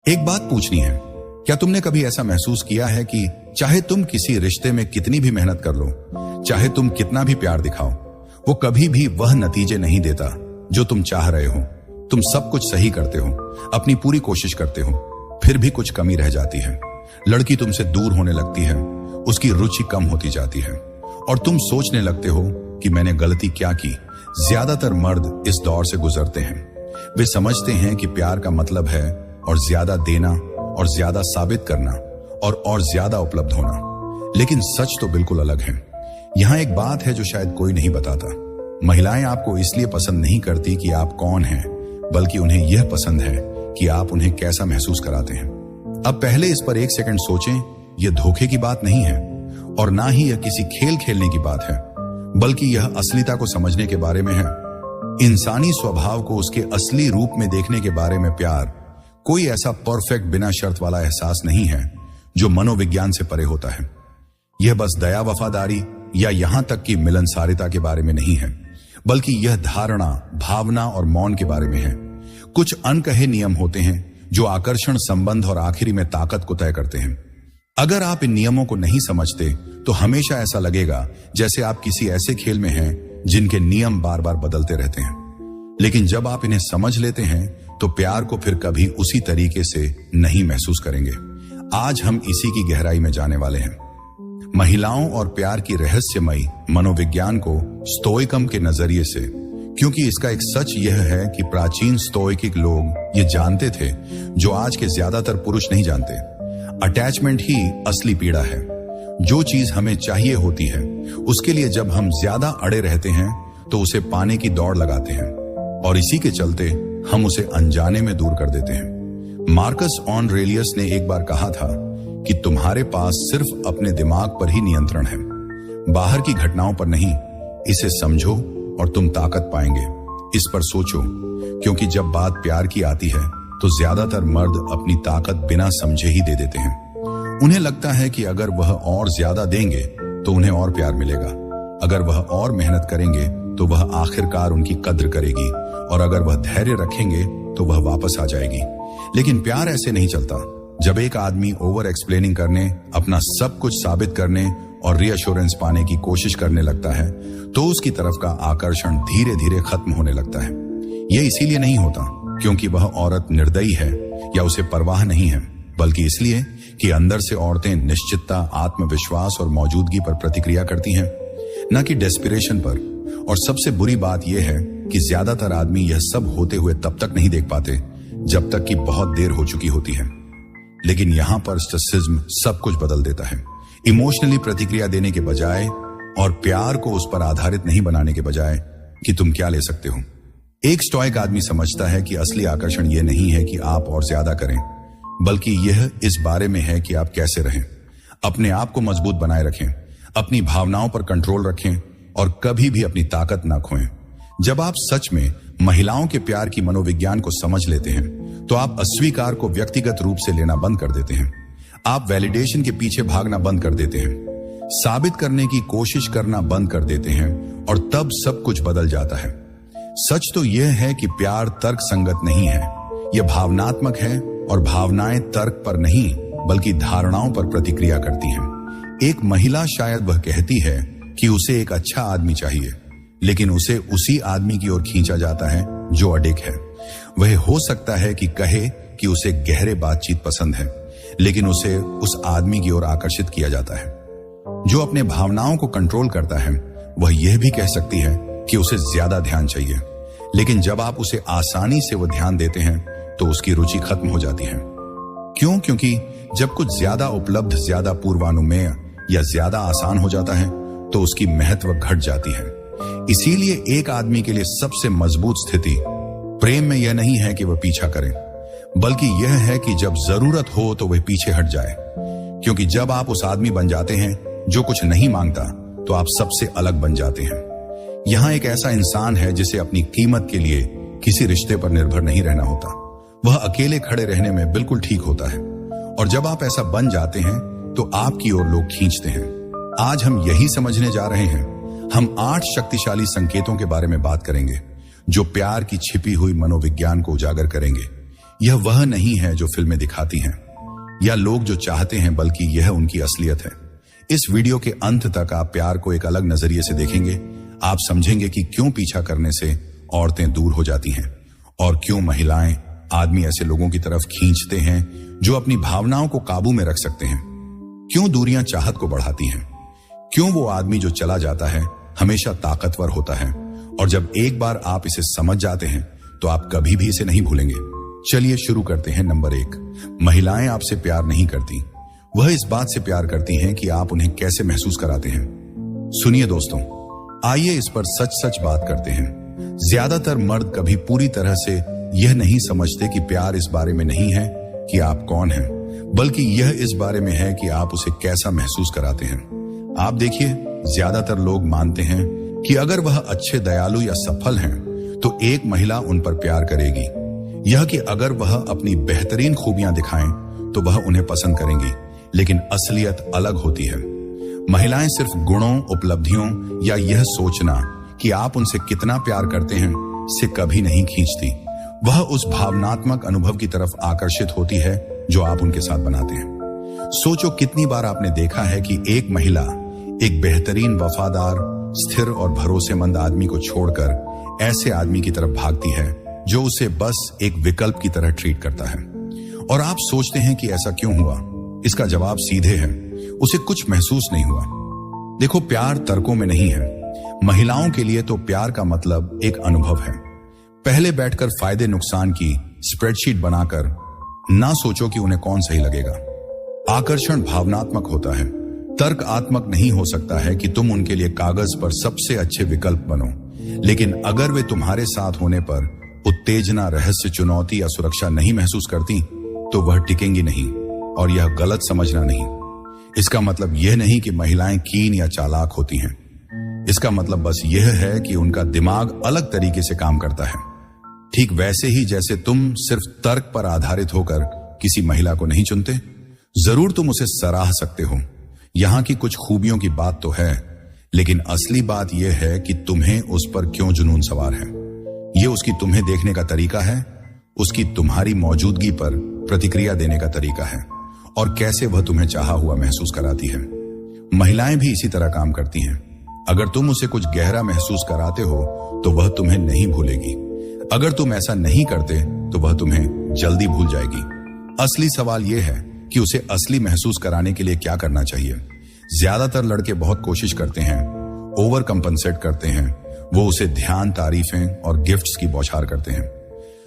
एक बात पूछनी है, क्या तुमने कभी ऐसा महसूस किया है कि चाहे तुम किसी रिश्ते में कितनी भी मेहनत कर लो, चाहे तुम कितना भी प्यार दिखाओ, वो कभी भी वह नतीजे नहीं देता जो तुम चाह रहे हो। तुम सब कुछ सही करते हो, अपनी पूरी कोशिश करते हो, फिर भी कुछ कमी रह जाती है। लड़की तुमसे दूर होने लगती है, उसकी रुचि कम होती जाती है और तुम सोचने लगते हो कि मैंने गलती क्या की। ज्यादातर मर्द इस दौर से गुजरते हैं। वे समझते हैं कि प्यार का मतलब है और ज्यादा देना और ज्यादा साबित करना और ज्यादा उपलब्ध होना। लेकिन सच तो बिल्कुल अलग है। यहाँ एक बात है जो शायद कोई नहीं बताता। महिलाएं आपको इसलिए पसंद नहीं करती कि आप कौन हैं, बल्कि उन्हें यह पसंद है कि आप उन्हें कैसा महसूस कराते हैं। अब पहले इस पर एक सेकंड सोचें। यह धोखे की बात नहीं है और ना ही यह किसी खेल खेलने की बात है, बल्कि यह असलियता को समझने के बारे में है। इंसानी स्वभाव को उसके असली रूप में देखने के बारे में। प्यार कोई ऐसा परफेक्ट बिना शर्त वाला एहसास नहीं है जो मनोविज्ञान से परे होता है। यह बस दया, वफादारी या यहां तक कि मिलनसारिता के बारे में नहीं है, बल्कि यह धारणा, भावना और मौन के बारे में है। कुछ अनकहे नियम होते हैं जो आकर्षण, संबंध और आखिरी में ताकत को तय करते हैं। अगर आप इन नियमों को नहीं समझते तो हमेशा ऐसा लगेगा जैसे आप किसी ऐसे खेल में हैं जिनके नियम बार बार बदलते रहते हैं। लेकिन जब आप इन्हें समझ लेते हैं तो प्यार को फिर कभी उसी तरीके से नहीं महसूस करेंगे। आज हम इसी की गहराई में जाने वाले हैं। महिलाओं और प्यार की रहस्यमयी मनोविज्ञान को स्टोइकम के नजरिए से, क्योंकि इसका एक सच यह है कि प्राचीन स्टोइक लोग ये जानते थे जो आज के ज्यादातर पुरुष नहीं जानते। अटैचमेंट ही असली पीड़ा है। जो चीज हमें चाहिए होती है, उसके लिए जब हम ज्यादा अड़े रहते हैं तो उसे पाने की दौड़ लगाते हैं और इसी के चलते हम उसे अनजाने में दूर कर देते हैं। मार्कस ऑरेलियस ने एक बार कहा था कि तुम्हारे पास सिर्फ अपने दिमाग पर ही नियंत्रण है, बाहर की घटनाओं पर नहीं। इसे समझो और तुम ताकत पाएंगे। इस पर सोचो, क्योंकि जब बात प्यार की आती है तो ज्यादातर मर्द अपनी ताकत बिना समझे ही दे देते हैं। उन्हें लगता है कि अगर वह और ज्यादा देंगे तो उन्हें और प्यार मिलेगा, अगर वह और मेहनत करेंगे तो वह आखिरकार उनकी कद्र करेगी, और अगर वह धैर्य रखेंगे तो वह वापस आ जाएगी। लेकिन प्यार ऐसे नहीं चलता। जब एक आदमी ओवर एक्सप्लेनिंग करने, अपना सब कुछ साबित करने और रीअश्योरेंस पाने की कोशिश करने लगता है तो उसकी तरफ का आकर्षण धीरे धीरे खत्म होने लगता है। यह इसीलिए नहीं होता क्योंकि वह औरत निर्दयी है या उसे परवाह नहीं है, बल्कि इसलिए कि अंदर से औरतें निश्चितता, आत्मविश्वास और मौजूदगी पर प्रतिक्रिया करती हैं, न कि डेस्पिरेशन पर। और सबसे बुरी बात यह है कि ज्यादातर आदमी यह सब होते हुए तब तक नहीं देख पाते जब तक कि बहुत देर हो चुकी होती है। लेकिन यहां पर स्टोइसिज्म सब कुछ बदल देता है। इमोशनली प्रतिक्रिया देने के बजाय और प्यार को उस पर आधारित नहीं बनाने के बजाय कि तुम क्या ले सकते हो। एक स्टोइक आदमी समझता है कि असली आकर्षण यह नहीं है कि आप और ज्यादा करें, बल्कि यह इस बारे में है कि आप कैसे रहें। अपने आप को मजबूत बनाए रखें, अपनी भावनाओं पर कंट्रोल रखें और कभी भी अपनी ताकत ना खोएं। जब आप सच में महिलाओं के प्यार की मनोविज्ञान को समझ लेते हैं तो आप अस्वीकार को व्यक्तिगत रूप से लेना बंद कर देते हैं। आप वैलिडेशन के पीछे भागना बंद कर देते हैं, साबित करने की कोशिश करना बंद कर देते हैं, और तब सब कुछ बदल जाता है। सच तो यह है कि प्यार तर्क संगत नहीं है, यह भावनात्मक है और भावनाएं तर्क पर नहीं बल्कि धारणाओं पर प्रतिक्रिया करती हैं। एक महिला शायद वह कहती है कि उसे एक अच्छा आदमी चाहिए, लेकिन उसे उसी आदमी की ओर खींचा जाता है जो अडिग है। वह हो सकता है कि कहे कि उसे गहरे बातचीत पसंद है, लेकिन उसे उस आदमी की ओर आकर्षित किया जाता है जो अपने भावनाओं को कंट्रोल करता है। वह यह भी कह सकती है कि उसे ज्यादा ध्यान चाहिए, लेकिन जब आप उसे आसानी से वो ध्यान देते हैं तो उसकी रुचि खत्म हो जाती है। क्यों? क्योंकि जब कुछ ज्यादा उपलब्ध, ज्यादा पूर्वानुमेय या ज्यादा आसान हो जाता है तो उसकी महत्व घट जाती है। इसीलिए एक आदमी के लिए सबसे मजबूत स्थिति प्रेम में यह नहीं है कि वह पीछा करे, बल्कि यह है कि जब जरूरत हो तो वह पीछे हट जाए। क्योंकि जब आप उस आदमी बन जाते हैं जो कुछ नहीं मांगता तो आप सबसे अलग बन जाते हैं। यहां एक ऐसा इंसान है जिसे अपनी कीमत के लिए किसी रिश्ते पर निर्भर नहीं रहना होता। वह अकेले खड़े रहने में बिल्कुल ठीक होता है, और जब आप ऐसा बन जाते हैं तो आपकी ओर लोग खींचते हैं। आज हम यही समझने जा रहे हैं। हम 8 शक्तिशाली संकेतों के बारे में बात करेंगे जो प्यार की छिपी हुई मनोविज्ञान को उजागर करेंगे। यह वह नहीं है जो फिल्में दिखाती हैं या लोग जो चाहते हैं, बल्कि यह उनकी असलियत है। इस वीडियो के अंत तक आप प्यार को एक अलग नजरिए से देखेंगे। आप समझेंगे कि क्यों पीछा करने से औरतें दूर हो जाती हैं और क्यों महिलाएं आदमी ऐसे लोगों की तरफ खींचते हैं जो अपनी भावनाओं को काबू में रख सकते हैं। क्यों दूरियां चाहत को बढ़ाती हैं। क्यों वो आदमी जो चला जाता है हमेशा ताकतवर होता है, और जब एक बार आप इसे समझ जाते हैं तो आप कभी भी इसे नहीं भूलेंगे। चलिए शुरू करते हैं। नंबर 1, महिलाएं आपसे प्यार नहीं करती, वह इस बात से प्यार करती हैं कि आप उन्हें कैसे महसूस कराते हैं। सुनिए दोस्तों, आइए इस पर सच सच बात करते हैं। ज्यादातर मर्द कभी पूरी तरह से यह नहीं समझते कि प्यार इस बारे में नहीं है कि आप कौन हैं, बल्कि यह इस बारे में है कि आप उसे कैसा महसूस कराते हैं। आप देखिए, ज्यादातर लोग मानते हैं कि अगर वह अच्छे, दयालु या सफल हैं तो एक महिला उन पर प्यार करेगी। यह कि अगर वह अपनी बेहतरीन खूबियां दिखाएं तो वह उन्हें पसंद करेंगी, लेकिन असलियत अलग होती है। महिलाएं सिर्फ गुणों, उपलब्धियों या यह सोचना कि आप उनसे कितना प्यार करते हैं से कभी नहीं खींचती। वह उस भावनात्मक अनुभव की तरफ आकर्षित होती है जो आप उनके साथ बनाते हैं। सोचो, कितनी बार आपने देखा है कि एक महिला एक बेहतरीन, वफादार, स्थिर और भरोसेमंद आदमी को छोड़कर ऐसे आदमी की तरफ भागती है जो उसे बस एक विकल्प की तरह ट्रीट करता है। और आप सोचते हैं कि ऐसा क्यों हुआ। इसका जवाब सीधे है, उसे कुछ महसूस नहीं हुआ। देखो, प्यार तर्कों में नहीं है। महिलाओं के लिए तो प्यार का मतलब एक अनुभव है। पहले बैठकर फायदे नुकसान की स्प्रेडशीट बनाकर ना सोचो कि उन्हें कौन सही लगेगा। आकर्षण भावनात्मक होता है, तर्कात्मक नहीं हो सकता है कि तुम उनके लिए कागज पर सबसे अच्छे विकल्प बनो, लेकिन अगर वे तुम्हारे साथ होने पर उत्तेजना, रहस्य, चुनौती या सुरक्षा नहीं महसूस करती तो वह टिकेंगी नहीं। और यह गलत समझना नहीं। इसका मतलब यह नहीं कि महिलाएं कीन या चालाक होती हैं। इसका मतलब बस यह है कि उनका दिमाग अलग तरीके से काम करता है। ठीक वैसे ही जैसे तुम सिर्फ तर्क पर आधारित होकर किसी महिला को नहीं चुनते। जरूर तुम उसे सराह सकते हो, यहां की कुछ खूबियों की बात तो है, लेकिन असली बात यह है कि तुम्हें उस पर क्यों जुनून सवार है। यह उसकी तुम्हें देखने का तरीका है, उसकी तुम्हारी मौजूदगी पर प्रतिक्रिया देने का तरीका है, और कैसे वह तुम्हें चाहा हुआ महसूस कराती है। महिलाएं भी इसी तरह काम करती हैं। अगर तुम उसे कुछ गहरा महसूस कराते हो तो वह तुम्हें नहीं भूलेगी। अगर तुम ऐसा नहीं करते तो वह तुम्हें जल्दी भूल जाएगी। असली सवाल यह है कि उसे असली महसूस कराने के लिए क्या करना चाहिए। ज्यादातर लड़के बहुत कोशिश करते हैं, ओवर कंपनसेट करते हैं। वो उसे ध्यान, तारीफें और गिफ्ट्स की बौछार करते हैं।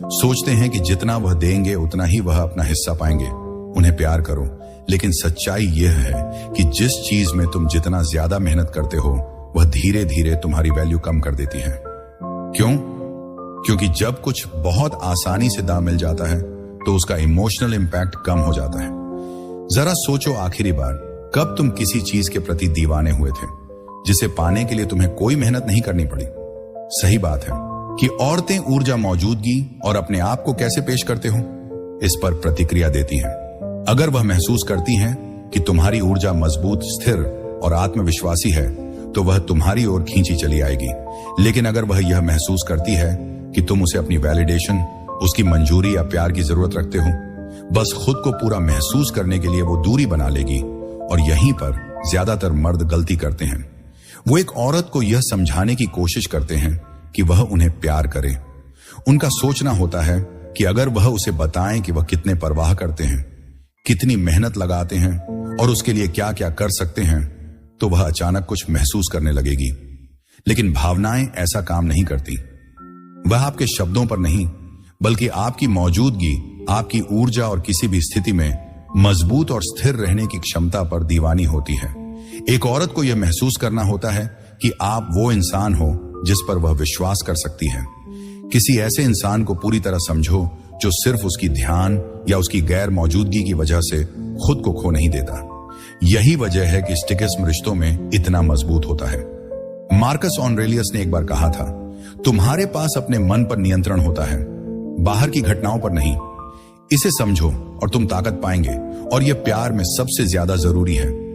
सोचते हैं कि जितना वह देंगे उतना ही वह अपना हिस्सा पाएंगे। उन्हें प्यार करो, लेकिन सच्चाई यह है कि जिस चीज में तुम जितना ज्यादा मेहनत करते हो वह धीरे धीरे तुम्हारी वैल्यू कम कर देती है। क्यों? क्योंकि जब कुछ बहुत आसानी से दाम मिल जाता है तो उसका इमोशनल इंपैक्ट कम हो जाता है। जरा सोचो, आखिरी बार कब तुम किसी चीज के प्रति दीवाने हुए थे जिसे पाने के लिए तुम्हें कोई मेहनत नहीं करनी पड़ी। सही बात है कि औरतें ऊर्जा, मौजूदगी और अपने आप को कैसे पेश करते हो इस पर प्रतिक्रिया देती हैं। अगर वह महसूस करती हैं कि तुम्हारी ऊर्जा मजबूत, स्थिर और आत्मविश्वासी है तो वह तुम्हारी ओर खींची चली आएगी। लेकिन अगर वह यह महसूस करती है कि तुम उसे अपनी वैलिडेशन, उसकी मंजूरी या प्यार की जरूरत रखते हो, बस खुद को पूरा महसूस करने के लिए वो दूरी बना लेगी। और यहीं पर ज्यादातर मर्द गलती करते हैं। वो एक औरत को यह समझाने की कोशिश करते हैं कि वह उन्हें प्यार करे। उनका सोचना होता है कि अगर वह उसे बताएं कि वह कितने परवाह करते हैं, कितनी मेहनत लगाते हैं और उसके लिए क्या क्या कर सकते हैं, तो वह अचानक कुछ महसूस करने लगेगी। लेकिन भावनाएं ऐसा काम नहीं करती। वह आपके शब्दों पर नहीं, बल्कि आपकी मौजूदगी, आपकी ऊर्जा और किसी भी स्थिति में मजबूत और स्थिर रहने की क्षमता पर दीवानी होती है। एक औरत को यह महसूस करना होता है कि आप वो इंसान हो जिस पर वह विश्वास कर सकती है। किसी ऐसे इंसान को पूरी तरह समझो जो सिर्फ उसकी ध्यान या उसकी गैर मौजूदगी की वजह से खुद को खो नहीं देता। यही वजह है कि स्टिकिज्म रिश्तों में इतना मजबूत होता है। मार्कस ऑरेलियस ने एक बार कहा था, तुम्हारे पास अपने मन पर नियंत्रण होता है, बाहर की घटनाओं पर नहीं। इसे समझो और तुम ताकत पाएंगे। और यह प्यार में सबसे ज्यादा जरूरी है।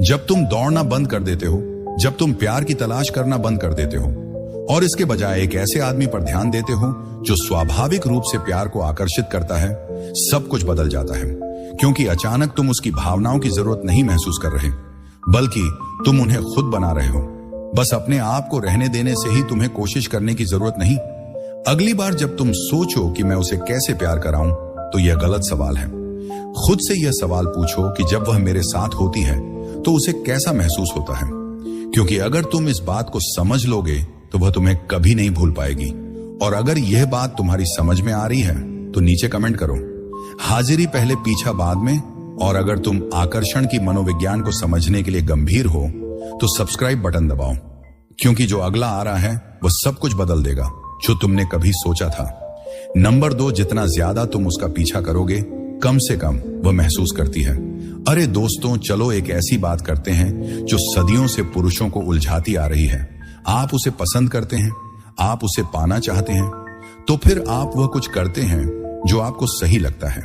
जब तुम दौड़ना बंद कर देते हो, जब तुम प्यार की तलाश करना बंद कर देते हो और इसके बजाय एक ऐसे आदमी पर ध्यान देते हो जो स्वाभाविक रूप से प्यार को आकर्षित करता है, सब कुछ बदल जाता है। क्योंकि अचानक तुम उसकी भावनाओं की जरूरत नहीं महसूस कर रहे, बल्कि तुम उन्हें खुद बना रहे हो। बस अपने आप को रहने देने से ही तुम्हें कोशिश करने की जरूरत नहीं। अगली बार जब तुम सोचो कि मैं उसे कैसे प्यार कराऊं, तो यह गलत सवाल है। खुद से यह सवाल पूछो कि जब वह मेरे साथ होती है तो उसे कैसा महसूस होता है। क्योंकि अगर तुम इस बात को समझ लोगे तो वह तुम्हें कभी नहीं भूल पाएगी। और अगर यह बात तुम्हारी समझ में आ रही है तो नीचे कमेंट करो, हाजिरी पहले पीछा बाद में। और अगर तुम आकर्षण की मनोविज्ञान को समझने के लिए गंभीर हो तो सब्सक्राइब बटन दबाओ, क्योंकि जो अगला आ रहा है वह सब कुछ बदल देगा जो तुमने कभी सोचा था। नंबर 2, जितना ज्यादा तुम उसका पीछा करोगे, कम से कम वह महसूस करती है। अरे दोस्तों, चलो एक ऐसी बात करते हैं जो सदियों से पुरुषों को उलझाती आ रही है। आप उसे पसंद करते हैं, आप उसे पाना चाहते हैं, तो फिर आप वह कुछ करते हैं जो आपको सही लगता है।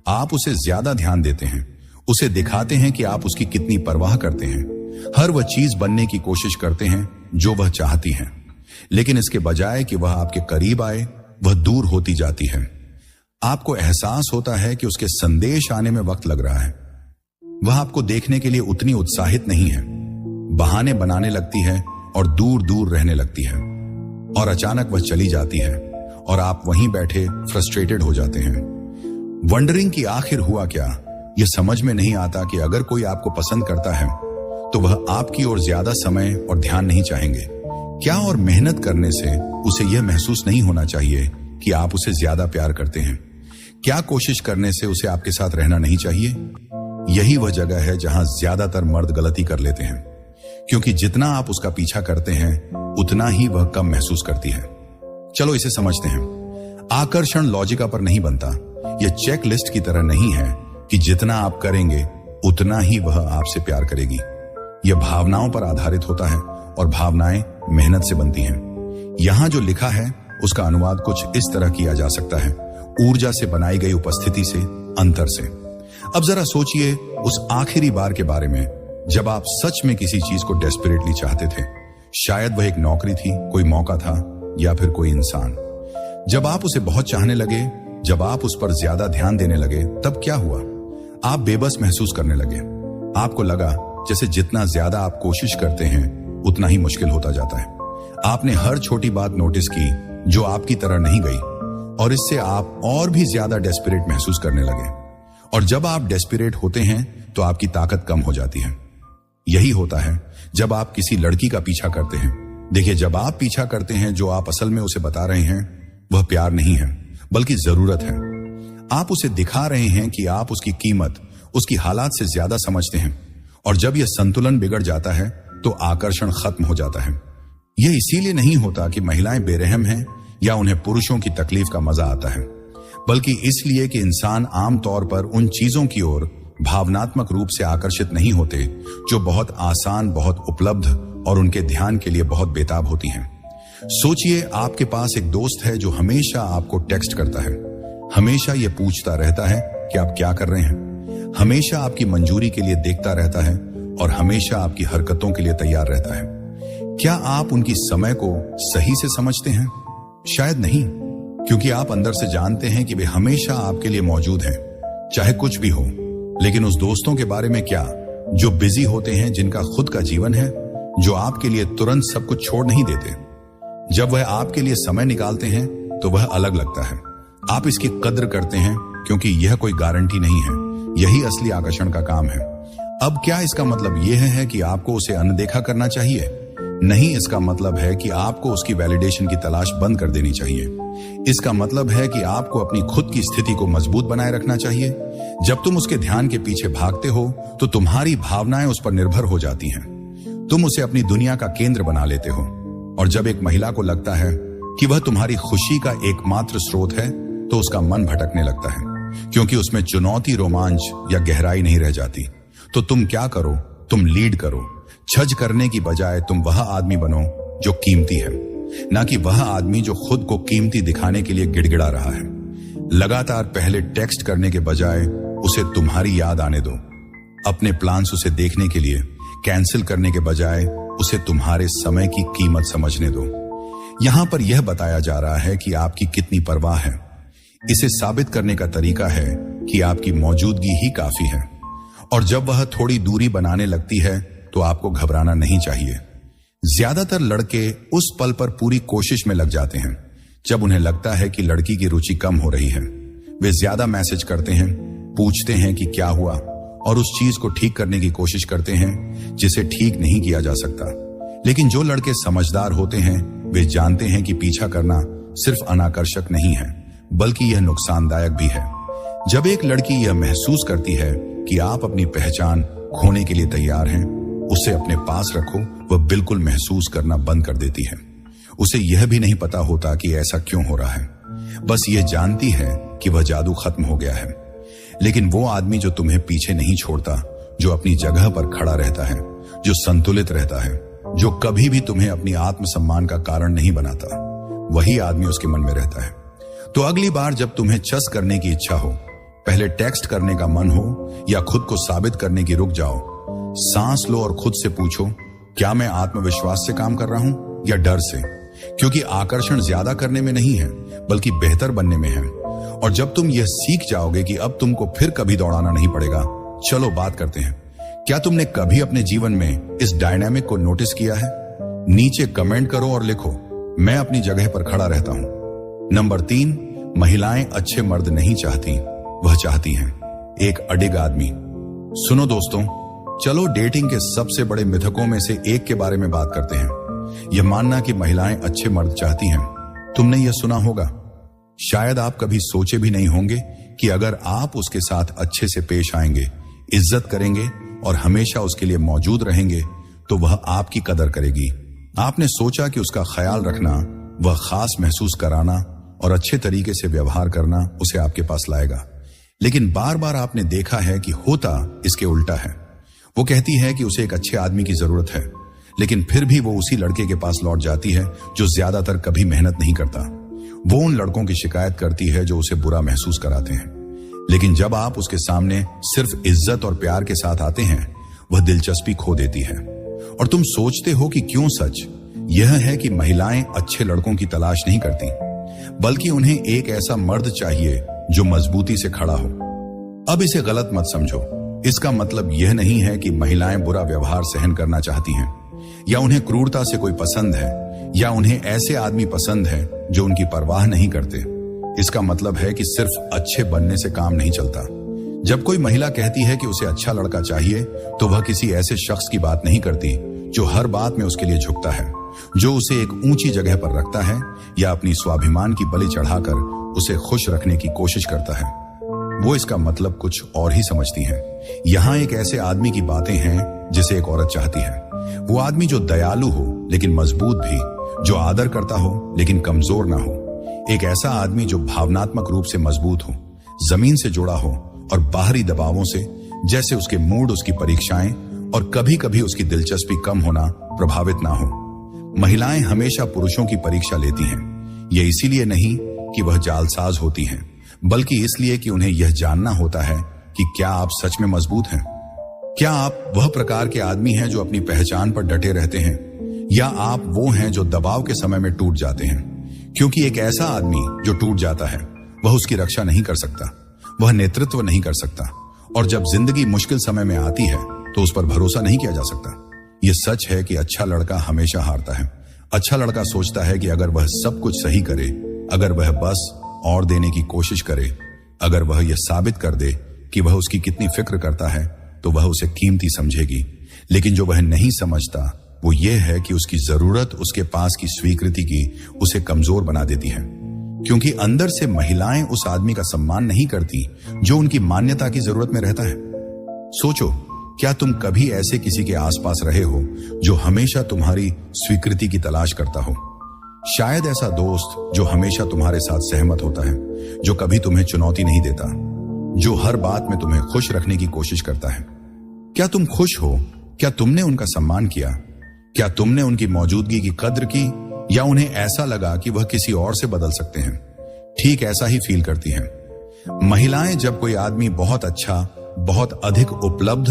आप उसे ज्यादा ध्यान देते हैं, उसे दिखाते हैं कि आप उसकी कितनी परवाह करते हैं। हर वह चीज बनने की कोशिश करते हैं जो वह चाहती है। लेकिन इसके बजाय कि वह आपके करीब आए, वह दूर होती जाती है। आपको एहसास होता है कि उसके संदेश आने में वक्त लग रहा है। वह आपको देखने के लिए उतनी उत्साहित नहीं है, बहाने बनाने लगती है और दूर दूर रहने लगती है। और अचानक वह चली जाती है और आप वहीं बैठे फ्रस्ट्रेटेड हो जाते हैं, वंडरिंग कि आखिर हुआ क्या। यह समझ में नहीं आता कि अगर कोई आपको पसंद करता है तो वह आपकी ओर ज्यादा समय और ध्यान नहीं चाहेंगे क्या। और मेहनत करने से उसे यह महसूस नहीं होना चाहिए कि आप उसे ज्यादा प्यार करते हैं। क्या कोशिश करने से उसे आपके साथ रहना नहीं चाहिए। यही वह जगह है जहां ज्यादातर मर्द गलती कर लेते हैं, क्योंकि जितना आप उसका पीछा करते हैं उतना ही वह कम महसूस करती है। चलो इसे समझते हैं। आकर्षण लॉजिका पर नहीं बनता। यह चेक लिस्ट की तरह नहीं है कि जितना आप करेंगे उतना ही वह आपसे प्यार करेगी। यह भावनाओं पर आधारित होता है और भावनाएं मेहनत से बनती हैं। यहां जो लिखा है उसका अनुवाद कुछ इस तरह किया जा सकता है, ऊर्जा से बनाई गई उपस्थिति से, अंतर से। अब जरा सोचिए उस आखिरी बार के बारे में जब आप सच में किसी चीज को डेस्परेटली चाहते थे। शायद वह एक नौकरी थी, कोई मौका था, या फिर कोई इंसान। जब आप उसे बहुत चाहने लगे, जब आप उस पर ज्यादा ध्यान देने लगे, तब क्या हुआ। आप बेबस महसूस करने लगे। आपको लगा जैसे जितना ज्यादा आप कोशिश करते हैं उतना ही मुश्किल होता जाता है। आपने हर छोटी बात नोटिस की जो आपकी तरह नहीं गई, और इससे आप और भी ज्यादा डेस्परेट महसूस करने लगे। और जब आप डेस्परेट होते हैं तो आपकी ताकत कम हो जाती है। यही होता है जब आप किसी लड़की का पीछा करते हैं। देखिए, जब आप पीछा करते हैं, जो आप असल में उसे बता रहे हैं वह प्यार नहीं है, बल्कि जरूरत है। आप उसे दिखा रहे हैं कि आप उसकी कीमत उसकी हालात से ज्यादा समझते हैं। और जब यह संतुलन बिगड़ जाता है तो आकर्षण खत्म हो जाता है। यह इसीलिए नहीं होता कि महिलाएं बेरहम हैं या उन्हें पुरुषों की तकलीफ का मजा आता है, बल्कि इसलिए कि इंसान आमतौर पर उन चीजों की ओर भावनात्मक रूप से आकर्षित नहीं होते जो बहुत आसान, बहुत उपलब्ध और उनके ध्यान के लिए बहुत बेताब होती हैं। सोचिए, आपके पास एक दोस्त है जो हमेशा आपको टेक्स्ट करता है, हमेशा ये पूछता रहता है कि आप क्या कर रहे हैं, हमेशा आपकी मंजूरी के लिए देखता रहता है और हमेशा आपकी हरकतों के लिए तैयार रहता है। क्या आप उनकी समय को सही से समझते हैं? शायद नहीं, क्योंकि आप अंदर से जानते हैं कि वे हमेशा आपके लिए मौजूद हैं, चाहे कुछ भी हो। लेकिन उस दोस्तों के बारे में क्या जो बिजी होते हैं, जिनका खुद का जीवन है, जो आपके लिए तुरंत सब कुछ छोड़ नहीं देते। जब वह आपके लिए समय निकालते हैं तो वह अलग लगता है। आप इसकी कद्र करते हैं क्योंकि यह कोई गारंटी नहीं है। यही असली आकर्षण का काम है। अब क्या इसका मतलब यह है कि आपको उसे अनदेखा करना चाहिए? नहीं, इसका मतलब है कि आपको उसकी वैलिडेशन की तलाश बंद कर देनी चाहिए। इसका मतलब है कि आपको अपनी खुद की स्थिति को मजबूत बनाए रखना चाहिए। जब तुम उसके ध्यान के पीछे भागते हो तो तुम्हारी भावनाएं उस पर निर्भर हो जाती हैं। तुम उसे अपनी दुनिया का केंद्र बना लेते हो। और जब एक महिला को लगता है कि वह तुम्हारी खुशी का एकमात्र स्रोत है तो उसका मन भटकने लगता है, क्योंकि उसमें चुनौती, रोमांच या गहराई नहीं रह जाती। तो तुम क्या करो? तुम लीड करो। छज करने की बजाय तुम वह आदमी बनो जो कीमती है, ना कि वह आदमी जो खुद को कीमती दिखाने के लिए गिड़गिड़ा रहा है। लगातार पहले टेक्स्ट करने के बजाय उसे तुम्हारी याद आने दो। अपने प्लान्स उसे देखने के लिए कैंसिल करने के बजाय उसे तुम्हारे समय की कीमत समझने दो। यहां पर यह बताया जा रहा है कि आपकी कितनी परवाह है। इसे साबित करने का तरीका है कि आपकी मौजूदगी ही काफी है, और जब वह थोड़ी दूरी बनाने लगती है तो आपको घबराना नहीं चाहिए। ज्यादातर लड़के उस पल पर पूरी कोशिश में लग जाते हैं जब उन्हें लगता है कि लड़की की रुचि कम हो रही है। वे ज्यादा मैसेज करते हैं, पूछते हैं कि क्या हुआ, और उस चीज को ठीक करने की कोशिश करते हैं जिसे ठीक नहीं किया जा सकता। लेकिन जो लड़के समझदार होते हैं वे जानते हैं कि पीछा करना सिर्फ अनाकर्षक नहीं है बल्कि यह नुकसानदायक भी है। जब एक लड़की यह महसूस करती है कि आप अपनी पहचान खोने के लिए तैयार हैं, उसे अपने पास रखो, वह बिल्कुल महसूस करना बंद कर देती है। उसे यह भी नहीं पता होता कि ऐसा क्यों हो रहा है, बस यह जानती है कि वह जादू खत्म हो गया है। लेकिन वो आदमी जो तुम्हें पीछे नहीं छोड़ता, जो अपनी जगह पर खड़ा रहता है, जो संतुलित रहता है, जो कभी भी तुम्हें अपनी आत्मसम्मान का कारण नहीं बनाता, वही आदमी उसके मन में रहता है। तो अगली बार जब तुम्हें चस करने की इच्छा हो, पहले टेक्स्ट करने का मन हो या खुद को साबित करने की रुक जाओ, सांस लो और खुद से पूछो, क्या मैं आत्मविश्वास से काम कर रहा हूं या डर से? क्योंकि आकर्षण ज्यादा करने में नहीं है बल्कि बेहतर बनने में है। और जब तुम यह सीख जाओगे कि अब तुमको फिर कभी दौड़ाना नहीं पड़ेगा, चलो बात करते हैं। क्या तुमने कभी अपने जीवन में इस डायनामिक को नोटिस किया है? नीचे कमेंट करो और लिखो, मैं अपनी जगह पर खड़ा रहता हूं। नंबर 3, महिलाएं अच्छे मर्द नहीं चाहती, वह चाहती हैं एक अडिग आदमी। सुनो दोस्तों, चलो डेटिंग के सबसे बड़े मिथकों में से एक के बारे में बात करते हैं। यह मानना कि महिलाएं अच्छे मर्द चाहती हैं। तुमने यह सुना होगा, शायद आप कभी सोचे भी नहीं होंगे कि अगर आप उसके साथ अच्छे से पेश आएंगे, इज्जत करेंगे और हमेशा उसके लिए मौजूद रहेंगे तो वह आपकी कदर करेगी। आपने सोचा कि उसका ख्याल रखना, वह खास महसूस कराना और अच्छे तरीके से व्यवहार करना उसे आपके पास लाएगा। लेकिन बार बार आपने देखा है कि होता इसके उल्टा है। वो कहती है कि उसे एक अच्छे आदमी की जरूरत है, लेकिन फिर भी वो उसी लड़के के पास लौट जाती है जो ज्यादातर कभी मेहनत नहीं करता। वो उन लड़कों की शिकायत करती है जो उसे बुरा महसूस कराते हैं। लेकिन जब आप उसके सामने सिर्फ इज्जत और प्यार के साथ आते हैं, वह दिलचस्पी खो देती है। और तुम सोचते हो कि क्यों? सच यह है कि महिलाएं अच्छे लड़कों की तलाश नहीं करती, बल्कि उन्हें एक ऐसा मर्द चाहिए जो मजबूती से खड़ा हो। अब इसे गलत मत समझो। इसका मतलब यह नहीं है कि महिलाएं बुरा व्यवहार सहन करना चाहती हैं, या उन्हें क्रूरता से कोई पसंद है, या उन्हें ऐसे आदमी पसंद है जो उनकी परवाह नहीं करते। इसका मतलब है कि सिर्फ अच्छे बनने से काम नहीं चलता। जब कोई महिला कहती है कि उसे अच्छा लड़का चाहिए, तो वह किसी ऐसे शख्स की बात नहीं करती जो हर बात में उसके लिए झुकता है, जो उसे एक ऊंची जगह पर रखता है या अपनी स्वाभिमान की बलि चढ़ाकर उसे खुश रखने की कोशिश करता है। वो इसका मतलब कुछ और ही समझती हैं। यहाँ एक ऐसे आदमी की बातें हैं जिसे एक औरत चाहती है। वो आदमी जो दयालु हो लेकिन मजबूत भी, जो आदर करता हो लेकिन कमजोर ना हो। एक ऐसा आदमी जो भावनात्मक रूप से मजबूत हो, जमीन से जुड़ा हो और बाहरी दबावों से, जैसे उसके मूड, उसकी परीक्षाएं और कभी कभी उसकी दिलचस्पी कम होना, प्रभावित ना हो। महिलाएं हमेशा पुरुषों की परीक्षा लेती हैं। यह इसीलिए नहीं कि वह जालसाज होती हैं, बल्कि इसलिए कि उन्हें यह जानना होता है कि क्या आप सच में मजबूत हैं। क्या आप वह प्रकार के आदमी हैं जो अपनी पहचान पर डटे रहते हैं, या आप वो हैं जो दबाव के समय में टूट जाते हैं? क्योंकि एक ऐसा आदमी जो टूट जाता है, वह उसकी रक्षा नहीं कर सकता, वह नेतृत्व नहीं कर सकता, और जब जिंदगी मुश्किल समय में आती है तो उस पर भरोसा नहीं किया जा सकता। यह सच है कि अच्छा लड़का हमेशा हारता है। अच्छा लड़का सोचता है कि अगर वह सब कुछ सही करे, अगर वह बस और देने की कोशिश करे, अगर वह यह साबित कर दे कि वह उसकी कितनी फिक्र करता है, तो वह उसे कीमती समझेगी। लेकिन जो वह नहीं समझता वो ये है कि उसकी जरूरत उसके पास की स्वीकृति की उसे कमजोर बना देती है। क्योंकि अंदर से महिलाएं उस आदमी का सम्मान नहीं करती जो उनकी मान्यता की जरूरत में रहता है। सोचो, क्या तुम कभी ऐसे किसी के आसपास रहे हो जो हमेशा तुम्हारी स्वीकृति की तलाश करता हो? शायद ऐसा दोस्त जो हमेशा तुम्हारे साथ सहमत होता है, जो कभी तुम्हें चुनौती नहीं देता, जो हर बात में तुम्हें खुश रखने की कोशिश करता है। क्या तुम खुश हो? क्या तुमने उनका सम्मान किया? क्या तुमने उनकी मौजूदगी की कद्र की, या उन्हें ऐसा लगा कि वह किसी और से बदल सकते हैं? ठीक ऐसा ही फील करती हैं। महिलाएं जब कोई आदमी बहुत अच्छा, बहुत अधिक उपलब्ध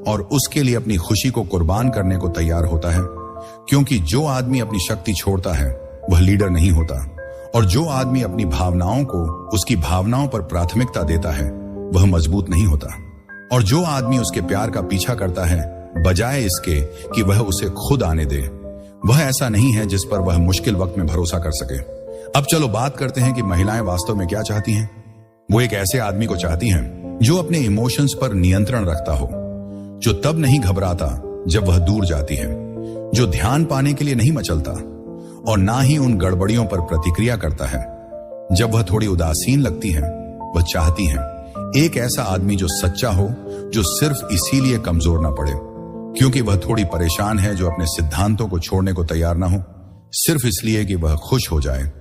और उसके लिए अपनी खुशी को कुर्बान करने को तैयार होता है, क्योंकि जो आदमी अपनी शक्ति छोड़ता है वह लीडर नहीं होता। और जो आदमी अपनी भावनाओं को उसकी भावनाओं पर प्राथमिकता देता है वह मजबूत नहीं होता। और जो आदमी उसके प्यार का पीछा करता है बजाय इसके कि वह उसे खुद आने दे, वह ऐसा नहीं है जिस पर वह मुश्किल वक्त में भरोसा कर सके। अब चलो बात करते हैं कि महिलाएं वास्तव में क्या चाहती हैं। वो एक ऐसे आदमी को चाहती हैं जो अपने इमोशंस पर नियंत्रण रखता हो, जो तब नहीं घबराता जब वह दूर जाती है, जो ध्यान पाने के लिए नहीं मचलता और ना ही उन गड़बड़ियों पर प्रतिक्रिया करता है जब वह थोड़ी उदासीन लगती है। वह चाहती हैं एक ऐसा आदमी जो सच्चा हो, जो सिर्फ इसीलिए कमजोर ना पड़े क्योंकि वह थोड़ी परेशान है, जो अपने सिद्धांतों को छोड़ने को तैयार ना हो सिर्फ इसलिए कि वह खुश हो जाए।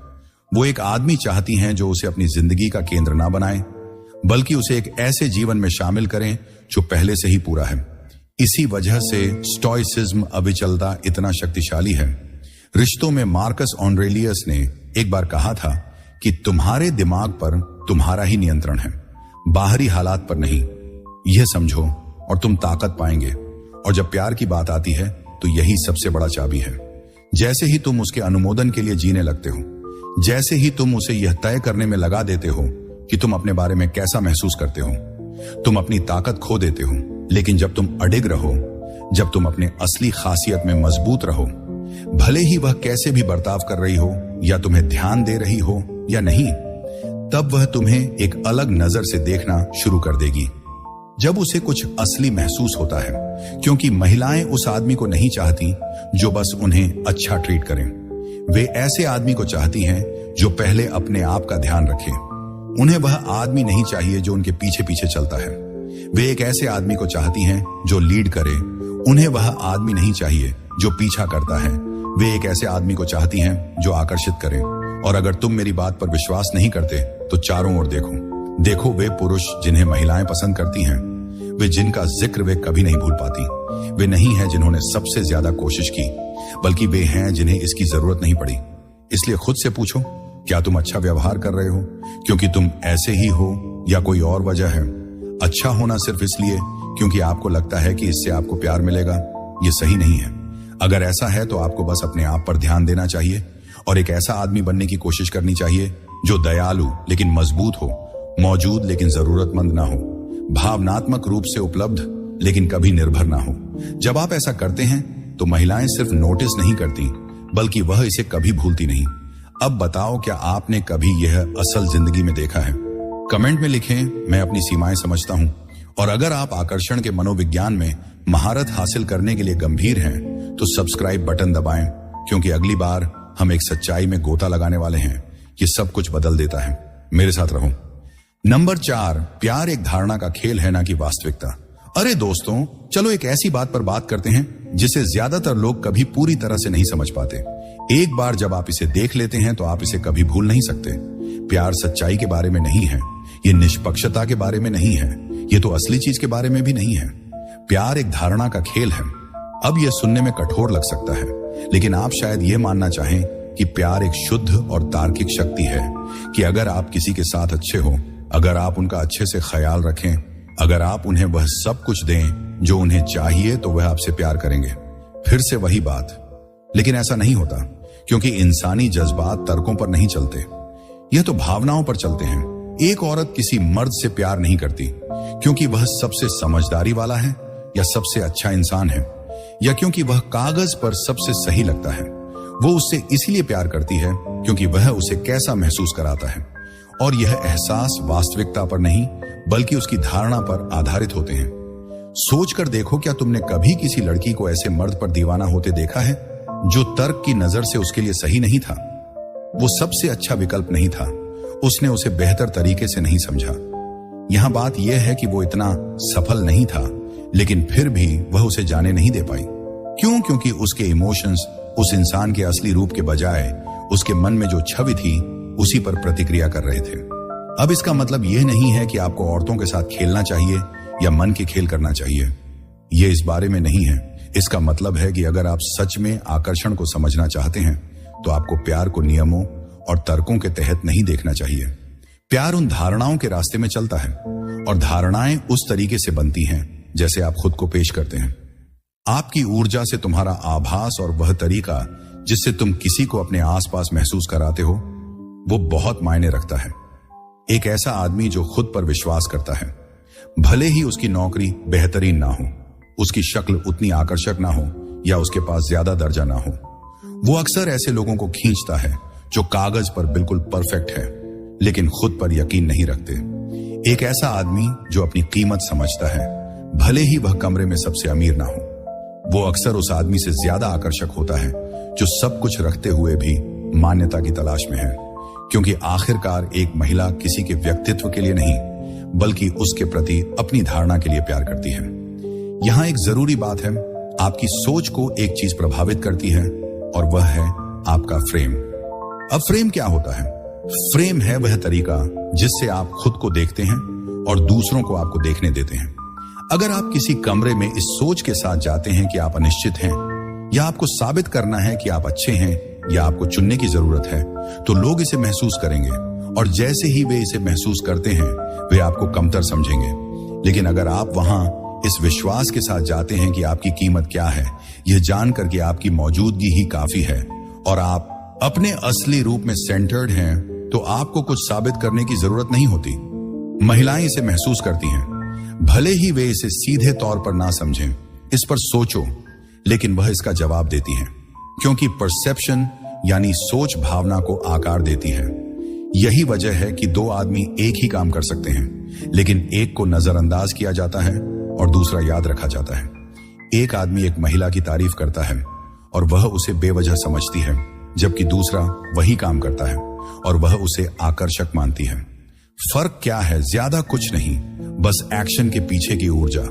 वो एक आदमी चाहती हैं जो उसे अपनी जिंदगी का केंद्र ना बनाए बल्कि उसे एक ऐसे जीवन में शामिल करें जो पहले से ही पूरा है। इसी वजह से स्टोइसिज्म, अविचलता इतना शक्तिशाली है। रिश्तों में मार्कस ऑरेलियस ने एक बार कहा था कि तुम्हारे दिमाग पर तुम्हारा ही नियंत्रण है, बाहरी हालात पर नहीं। यह समझो और तुम ताकत पाएंगे। और जब प्यार की बात आती है तो यही सबसे बड़ा चाबी है। जैसे ही तुम उसके अनुमोदन के लिए जीने लगते हो, जैसे ही तुम उसे यह तय करने में लगा देते हो कि तुम अपने बारे में कैसा महसूस करते हो, तुम अपनी ताकत खो देते हो। लेकिन जब तुम अडिग रहो, जब तुम अपने असली खासियत में मजबूत रहो, भले ही वह कैसे भी बर्ताव कर रही हो या तुम्हें ध्यान दे रही हो या नहीं, तब वह तुम्हें एक अलग नजर से देखना शुरू कर देगी। जब उसे कुछ असली महसूस होता है, क्योंकि महिलाएं उस आदमी को नहीं चाहती जो बस उन्हें अच्छा ट्रीट करें। वे ऐसे आदमी को चाहती हैं जो पहले अपने आप का ध्यान रखे। उन्हें वह आदमी नहीं चाहिए जो उनके पीछे पीछे चलता है। वे एक ऐसे आदमी को चाहती हैं जो लीड करे। उन्हें वह आदमी नहीं चाहिए जो पीछा करता है। वे एक ऐसे आदमी को चाहती हैं जो आकर्षित करे। और अगर तुम मेरी बात पर विश्वास नहीं करते तो चारों ओर देखो वे पुरुष जिन्हें महिलाएं पसंद करती हैं, वे जिनका जिक्र वे कभी नहीं भूल पाती। वे नहीं हैं जिन्होंने सबसे ज्यादा कोशिश की, बल्कि वे हैं जिन्हें इसकी जरूरत नहीं पड़ी। इसलिए खुद से पूछो, क्या तुम अच्छा व्यवहार कर रहे हो क्योंकि तुम ऐसे ही हो या कोई और वजह है? अच्छा होना सिर्फ इसलिए क्योंकि आपको लगता है कि इससे आपको प्यार मिलेगा, ये सही नहीं है। अगर ऐसा है तो आपको बस अपने आप पर ध्यान देना चाहिए और एक ऐसा आदमी बनने की कोशिश करनी चाहिए जो दयालु लेकिन मजबूत हो, मौजूद लेकिन जरूरतमंद ना हो, भावनात्मक रूप से उपलब्ध लेकिन कभी निर्भर ना हो। जब आप ऐसा करते हैं तो महिलाएं सिर्फ नोटिस नहीं करती बल्कि वह इसे कभी भूलती नहीं। अब बताओ, क्या आपने कभी यह असल जिंदगी में देखा है? कमेंट में लिखें, मैं अपनी सीमाएं समझता हूं। और अगर आप आकर्षण के मनोविज्ञान में महारत हासिल करने के लिए गंभीर हैं तो सब्सक्राइब बटन दबाएं, क्योंकि अगली बार हम एक सच्चाई में गोता लगाने वाले हैं। ये सब कुछ बदल देता है। मेरे साथ रहो। नंबर 4, प्यार एक धारणा का खेल है ना कि वास्तविकता। अरे दोस्तों, चलो एक ऐसी बात पर बात करते हैं जिसे ज्यादातर लोग कभी पूरी तरह से नहीं समझ पाते। एक बार जब आप इसे देख लेते हैं तो आप इसे कभी भूल नहीं सकते। प्यार सच्चाई के बारे में नहीं है, ये निष्पक्षता के बारे में नहीं है, ये तो असली चीज के बारे में भी नहीं है। प्यार एक धारणा का खेल है। अब यह सुनने में कठोर लग सकता है, लेकिन आप शायद यह मानना चाहें कि प्यार एक शुद्ध और तार्किक शक्ति है कि अगर आप किसी के साथ अच्छे हो, अगर आप उनका अच्छे से ख्याल रखें, अगर आप उन्हें वह सब कुछ दें जो उन्हें चाहिए, तो वह आपसे प्यार करेंगे। फिर से वही बात, लेकिन ऐसा नहीं होता, क्योंकि इंसानी जज्बात तर्कों पर नहीं चलते, यह तो भावनाओं पर चलते हैं। एक औरत किसी मर्द से प्यार नहीं करती क्योंकि वह सबसे समझदारी वाला है या सबसे अच्छा इंसान है, या क्योंकि वह कागज पर सबसे सही लगता है। वो उससे इसलिए प्यार करती है क्योंकि वह उसे कैसा महसूस कराता है। और यह एहसास वास्तविकता पर नहीं बल्कि उसकी धारणा पर आधारित होते हैं। सोचकर देखो, क्या तुमने कभी किसी लड़की को ऐसे मर्द पर दीवाना होते देखा है जो तर्क की नजर से उसके लिए सही नहीं था? वो सबसे अच्छा विकल्प नहीं था, उसने उसे बेहतर तरीके से नहीं समझा। यहां बात यह है कि वो इतना सफल नहीं था, लेकिन फिर भी वह उसे जाने नहीं दे पाई। क्यों? क्योंकि उसके इमोशंस उस इंसान के असली रूप के बजाय उसके मन में जो छवि थी उसी पर प्रतिक्रिया कर रहे थे। अब इसका मतलब यह नहीं है कि आपको औरतों के साथ खेलना चाहिए या मन के खेल करना चाहिए, यह इस बारे में नहीं है। इसका मतलब है कि अगर आप सच में आकर्षण को समझना चाहते हैं तो आपको प्यार को नियमों और तर्कों के तहत नहीं देखना चाहिए। प्यार उन धारणाओं के रास्ते में चलता है और धारणाएं उस तरीके से बनती हैं जैसे आप खुद को पेश करते हैं। आपकी ऊर्जा से तुम्हारा आभास और वह तरीका जिससे तुम किसी को अपने आसपास महसूस कराते हो, वो बहुत मायने रखता है। एक ऐसा आदमी जो खुद पर विश्वास करता है, भले ही उसकी नौकरी बेहतरीन ना हो, उसकी शक्ल उतनी आकर्षक ना हो या उसके पास ज्यादा दर्जा ना हो, वो अक्सर ऐसे लोगों को खींचता है जो कागज पर बिल्कुल परफेक्ट है लेकिन खुद पर यकीन नहीं रखते। एक ऐसा आदमी जो अपनी कीमत समझता है, भले ही वह कमरे में सबसे अमीर ना हो, वो अक्सर उस आदमी से ज्यादा आकर्षक होता है जो सब कुछ रखते हुए भी मान्यता की तलाश में है। क्योंकि आखिरकार एक महिला किसी के व्यक्तित्व के लिए नहीं बल्कि उसके प्रति अपनी धारणा के लिए प्यार करती है। यहां एक जरूरी बात है, आपकी सोच को एक चीज प्रभावित करती है और वह है आपका फ्रेम। अब फ्रेम क्या होता है? फ्रेम है वह तरीका जिससे आप खुद को देखते हैं और दूसरों को आपको देखने देते हैं। अगर आप किसी कमरे में इस सोच के साथ जाते हैं कि आप अनिश्चित हैं या आपको साबित करना है कि आप अच्छे हैं या आपको चुनने की जरूरत है, तो लोग इसे महसूस करेंगे और जैसे ही वे इसे महसूस करते हैं वे आपको कमतर समझेंगे। लेकिन अगर आप वहां इस विश्वास के साथ जाते हैं कि आपकी कीमत क्या है, यह जानकर कि आपकी मौजूदगी ही काफी है और आप अपने असली रूप में सेंटर्ड हैं, तो आपको कुछ साबित करने की जरूरत नहीं होती। महिलाएं इसे महसूस करती हैं, भले ही वे इसे सीधे तौर पर ना समझें। इस पर सोचो, लेकिन वह इसका जवाब देती हैं, क्योंकि परसेप्शन यानी सोच भावना को आकार देती है। यही वजह है कि दो आदमी एक ही काम कर सकते हैं, लेकिन एक को नजरअंदाज किया जाता है और दूसरा याद रखा जाता है। एक आदमी एक महिला की तारीफ करता है और वह उसे बेवजह समझती है, जबकि दूसरा वही काम करता है और वह उसे आकर्षक मानती है। फर्क क्या है? ज्यादा कुछ नहीं, बस एक्शन के पीछे की ऊर्जा।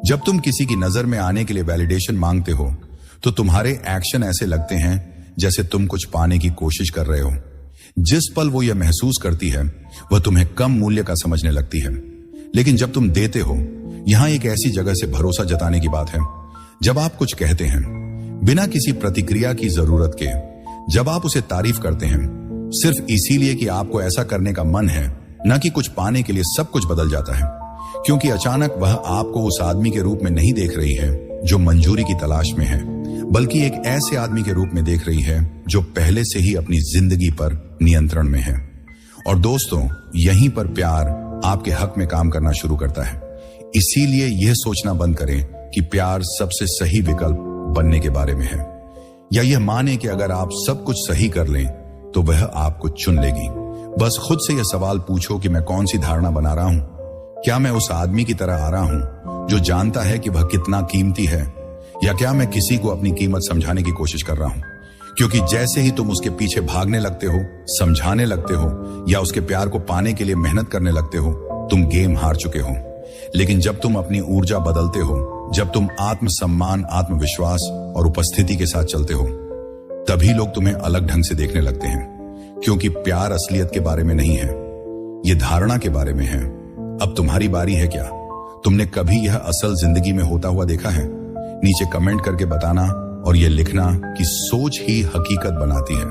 जब तुम किसी की नजर में आने के लिए वैलिडेशन मांगते हो, तो तुम्हारे एक्शन ऐसे लगते हैं जैसे तुम कुछ पाने की कोशिश कर रहे हो। जिस पल वो यह महसूस करती है, वह तुम्हें कम मूल्य का समझने लगती है। लेकिन जब तुम देते हो, यहां एक ऐसी जगह से भरोसा जताने की बात है। जब आप कुछ कहते हैं बिना किसी प्रतिक्रिया की जरूरत के, जब आप उसे तारीफ करते हैं सिर्फ इसीलिए कि आपको ऐसा करने का मन है, न कि कुछ पाने के लिए, सब कुछ बदल जाता है। क्योंकि अचानक वह आपको उस आदमी के रूप में नहीं देख रही है जो मंजूरी की तलाश में है, बल्कि एक ऐसे आदमी के रूप में देख रही है जो पहले से ही अपनी जिंदगी पर नियंत्रण में है। और दोस्तों, यहीं पर प्यार आपके हक में काम करना शुरू करता है। इसीलिए यह सोचना बंद करें कि प्यार सबसे सही विकल्प बनने के बारे में है, या यह माने कि अगर आप सब कुछ सही कर लें तो वह आपको चुन लेगी। बस खुद से यह सवाल पूछो कि मैं कौन सी धारणा बना रहा हूं? क्या मैं उस आदमी की तरह आ रहा हूं जो जानता है कि वह कितना कीमती है, या क्या मैं किसी को अपनी कीमत समझाने की कोशिश कर रहा हूं? क्योंकि जैसे ही तुम उसके पीछे भागने लगते हो, समझाने लगते हो या उसके प्यार को पाने के लिए मेहनत करने लगते हो, तुम गेम हार चुके हो। लेकिन जब तुम अपनी ऊर्जा बदलते हो, जब तुम आत्मसम्मान, आत्मविश्वास और उपस्थिति के साथ चलते हो, तभी लोग तुम्हें अलग ढंग से देखने लगते हैं। क्योंकि प्यार असलियत के बारे में नहीं है, यह धारणा के बारे में है। अब तुम्हारी बारी है क्या? तुमने कभी यह असल जिंदगी में होता हुआ देखा है? नीचे कमेंट करके बताना और यह लिखना कि सोच ही हकीकत बनाती है।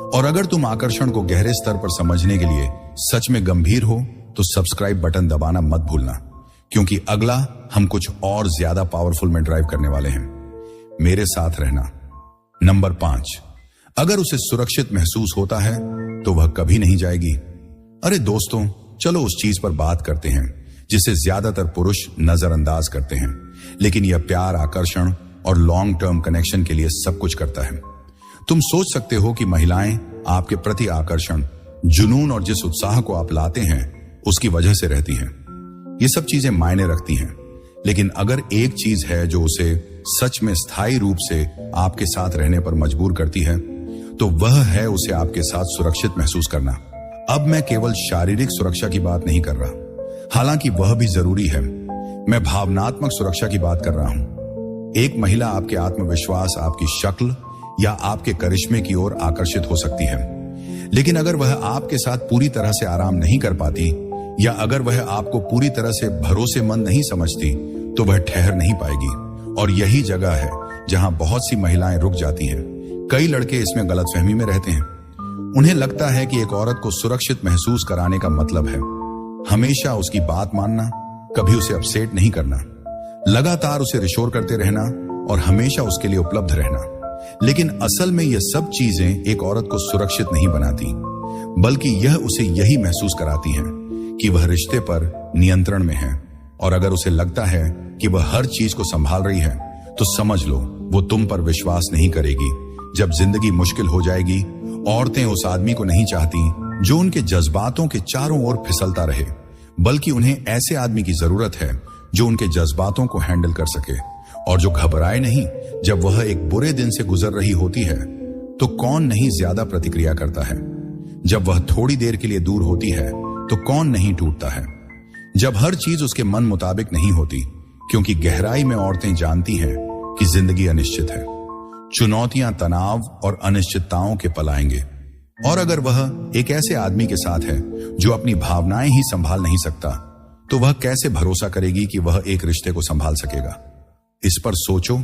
और अगर तुम आकर्षण को गहरे स्तर पर समझने के लिए सच में गंभीर हो, तो सब्सक्राइब बटन दबाना मत भूलना, क्योंकि अगला हम कुछ और ज्यादा पावरफुल में ड्राइव करने वाले हैं। मेरे साथ रहना। नंबर 5, अगर उसे सुरक्षित महसूस होता है तो वह कभी नहीं जाएगी। अरे दोस्तों, चलो उस चीज पर बात करते हैं जिसे ज्यादातर पुरुष नजरअंदाज करते हैं, लेकिन यह प्यार, आकर्षण और लॉन्ग टर्म कनेक्शन के लिए सब कुछ करता है। तुम सोच सकते हो कि महिलाएं आपके प्रति आकर्षण, जुनून और जिस उत्साह को आप लाते हैं उसकी वजह से रहती हैं। ये सब चीजें मायने रखती हैं, लेकिन अगर एक चीज है जो उसे सच में स्थायी रूप से आपके साथ रहने पर मजबूर करती है, तो वह है उसे आपके साथ सुरक्षित महसूस करना। अब मैं केवल शारीरिक सुरक्षा की बात नहीं कर रहा, हालांकि वह भी जरूरी है। मैं भावनात्मक सुरक्षा की बात कर रहा हूं। एक महिला आपके आत्मविश्वास, आपकी शक्ल या आपके करिश्मे की ओर आकर्षित हो सकती है, लेकिन अगर वह आपके साथ पूरी तरह से आराम नहीं कर पाती या अगर वह आपको पूरी तरह से भरोसेमंद नहीं समझती, तो वह ठहर नहीं पाएगी। और यही जगह है जहां बहुत सी महिलाएं रुक जाती हैं। कई लड़के इसमें गलतफहमी में रहते हैं। उन्हें लगता है कि एक औरत को सुरक्षित महसूस कराने का मतलब है हमेशा उसकी बात मानना, कभी उसे अपसेट नहीं करना, लगातार उसे रिशोर करते रहना और हमेशा उसके लिए उपलब्ध रहना। लेकिन असल में यह सब चीजें एक औरत को सुरक्षित नहीं बनाती, बल्कि यह उसे यही महसूस कराती हैं कि वह रिश्ते पर नियंत्रण में है। और अगर उसे लगता है कि वह हर चीज को संभाल रही है, तो समझ लो वो तुम पर विश्वास नहीं करेगी। जब जिंदगी मुश्किल हो जाएगी, औरतें उस आदमी को नहीं चाहती जो उनके जज्बातों के चारों ओर फिसलता रहे, बल्कि उन्हें ऐसे आदमी की जरूरत है जो उनके जज्बातों को हैंडल कर सके और जो घबराए नहीं। जब वह एक बुरे दिन से गुजर रही होती है तो कौन नहीं ज्यादा प्रतिक्रिया करता है। जब वह थोड़ी देर के लिए दूर होती है तो कौन नहीं टूटता है। जब हर चीज उसके मन मुताबिक नहीं होती, क्योंकि गहराई में औरतें जानती हैं कि जिंदगी अनिश्चित है, चुनौतियां तनाव और अनिश्चितताओं के पल आएंगे। और अगर वह एक ऐसे आदमी के साथ है जो अपनी भावनाएं ही संभाल नहीं सकता, तो वह कैसे भरोसा करेगी कि वह एक रिश्ते को संभाल सकेगा। इस पर सोचो,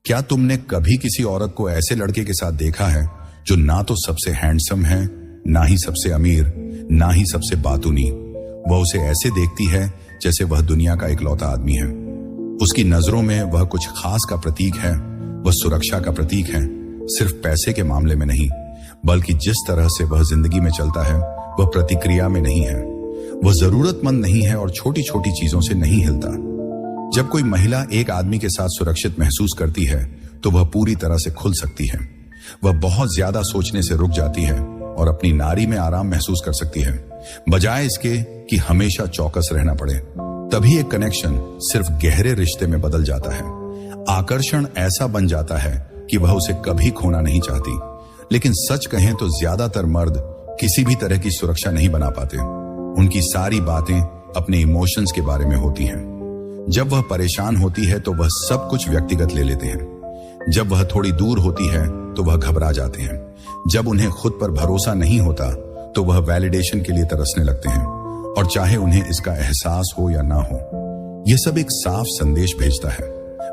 क्या तुमने कभी किसी औरत को ऐसे लड़के के साथ देखा है जो ना तो सबसे हैंडसम है, ना ही सबसे अमीर, ना ही सबसे बातूनी। वह उसे ऐसे देखती है जैसे वह दुनिया का इकलौता आदमी है। उसकी नजरों में वह कुछ खास का प्रतीक है, वह सुरक्षा का प्रतीक है, सिर्फ पैसे के मामले में नहीं, बल्कि जिस तरह से वह जिंदगी में चलता है वह प्रतिक्रिया में नहीं है। वह जरूरतमंद नहीं है और छोटी छोटी चीजों से नहीं हिलता। जब कोई महिला एक आदमी के साथ सुरक्षित महसूस करती है तो वह पूरी तरह से खुल सकती है। वह बहुत ज्यादा सोचने से रुक जाती है और अपनी नारी में आराम महसूस कर सकती है, बजाय इसके कि हमेशा चौकस रहना पड़े। तभी एक कनेक्शन सिर्फ गहरे रिश्ते में बदल जाता है। आकर्षण ऐसा बन जाता है कि वह उसे कभी खोना नहीं चाहती। लेकिन सच कहें तो ज्यादातर मर्द किसी भी तरह की सुरक्षा नहीं बना पाते। उनकी सारी बातें अपने इमोशंस के बारे में होती हैं। जब वह परेशान होती है तो वह सब कुछ व्यक्तिगत ले लेते हैं। जब वह थोड़ी दूर होती है तो वह घबरा जाते हैं। जब उन्हें खुद पर भरोसा नहीं होता तो वह वैलिडेशन के लिए तरसने लगते हैं, और चाहे उन्हें इसका एहसास हो या ना हो। यह सब एक साफ संदेश भेजता है,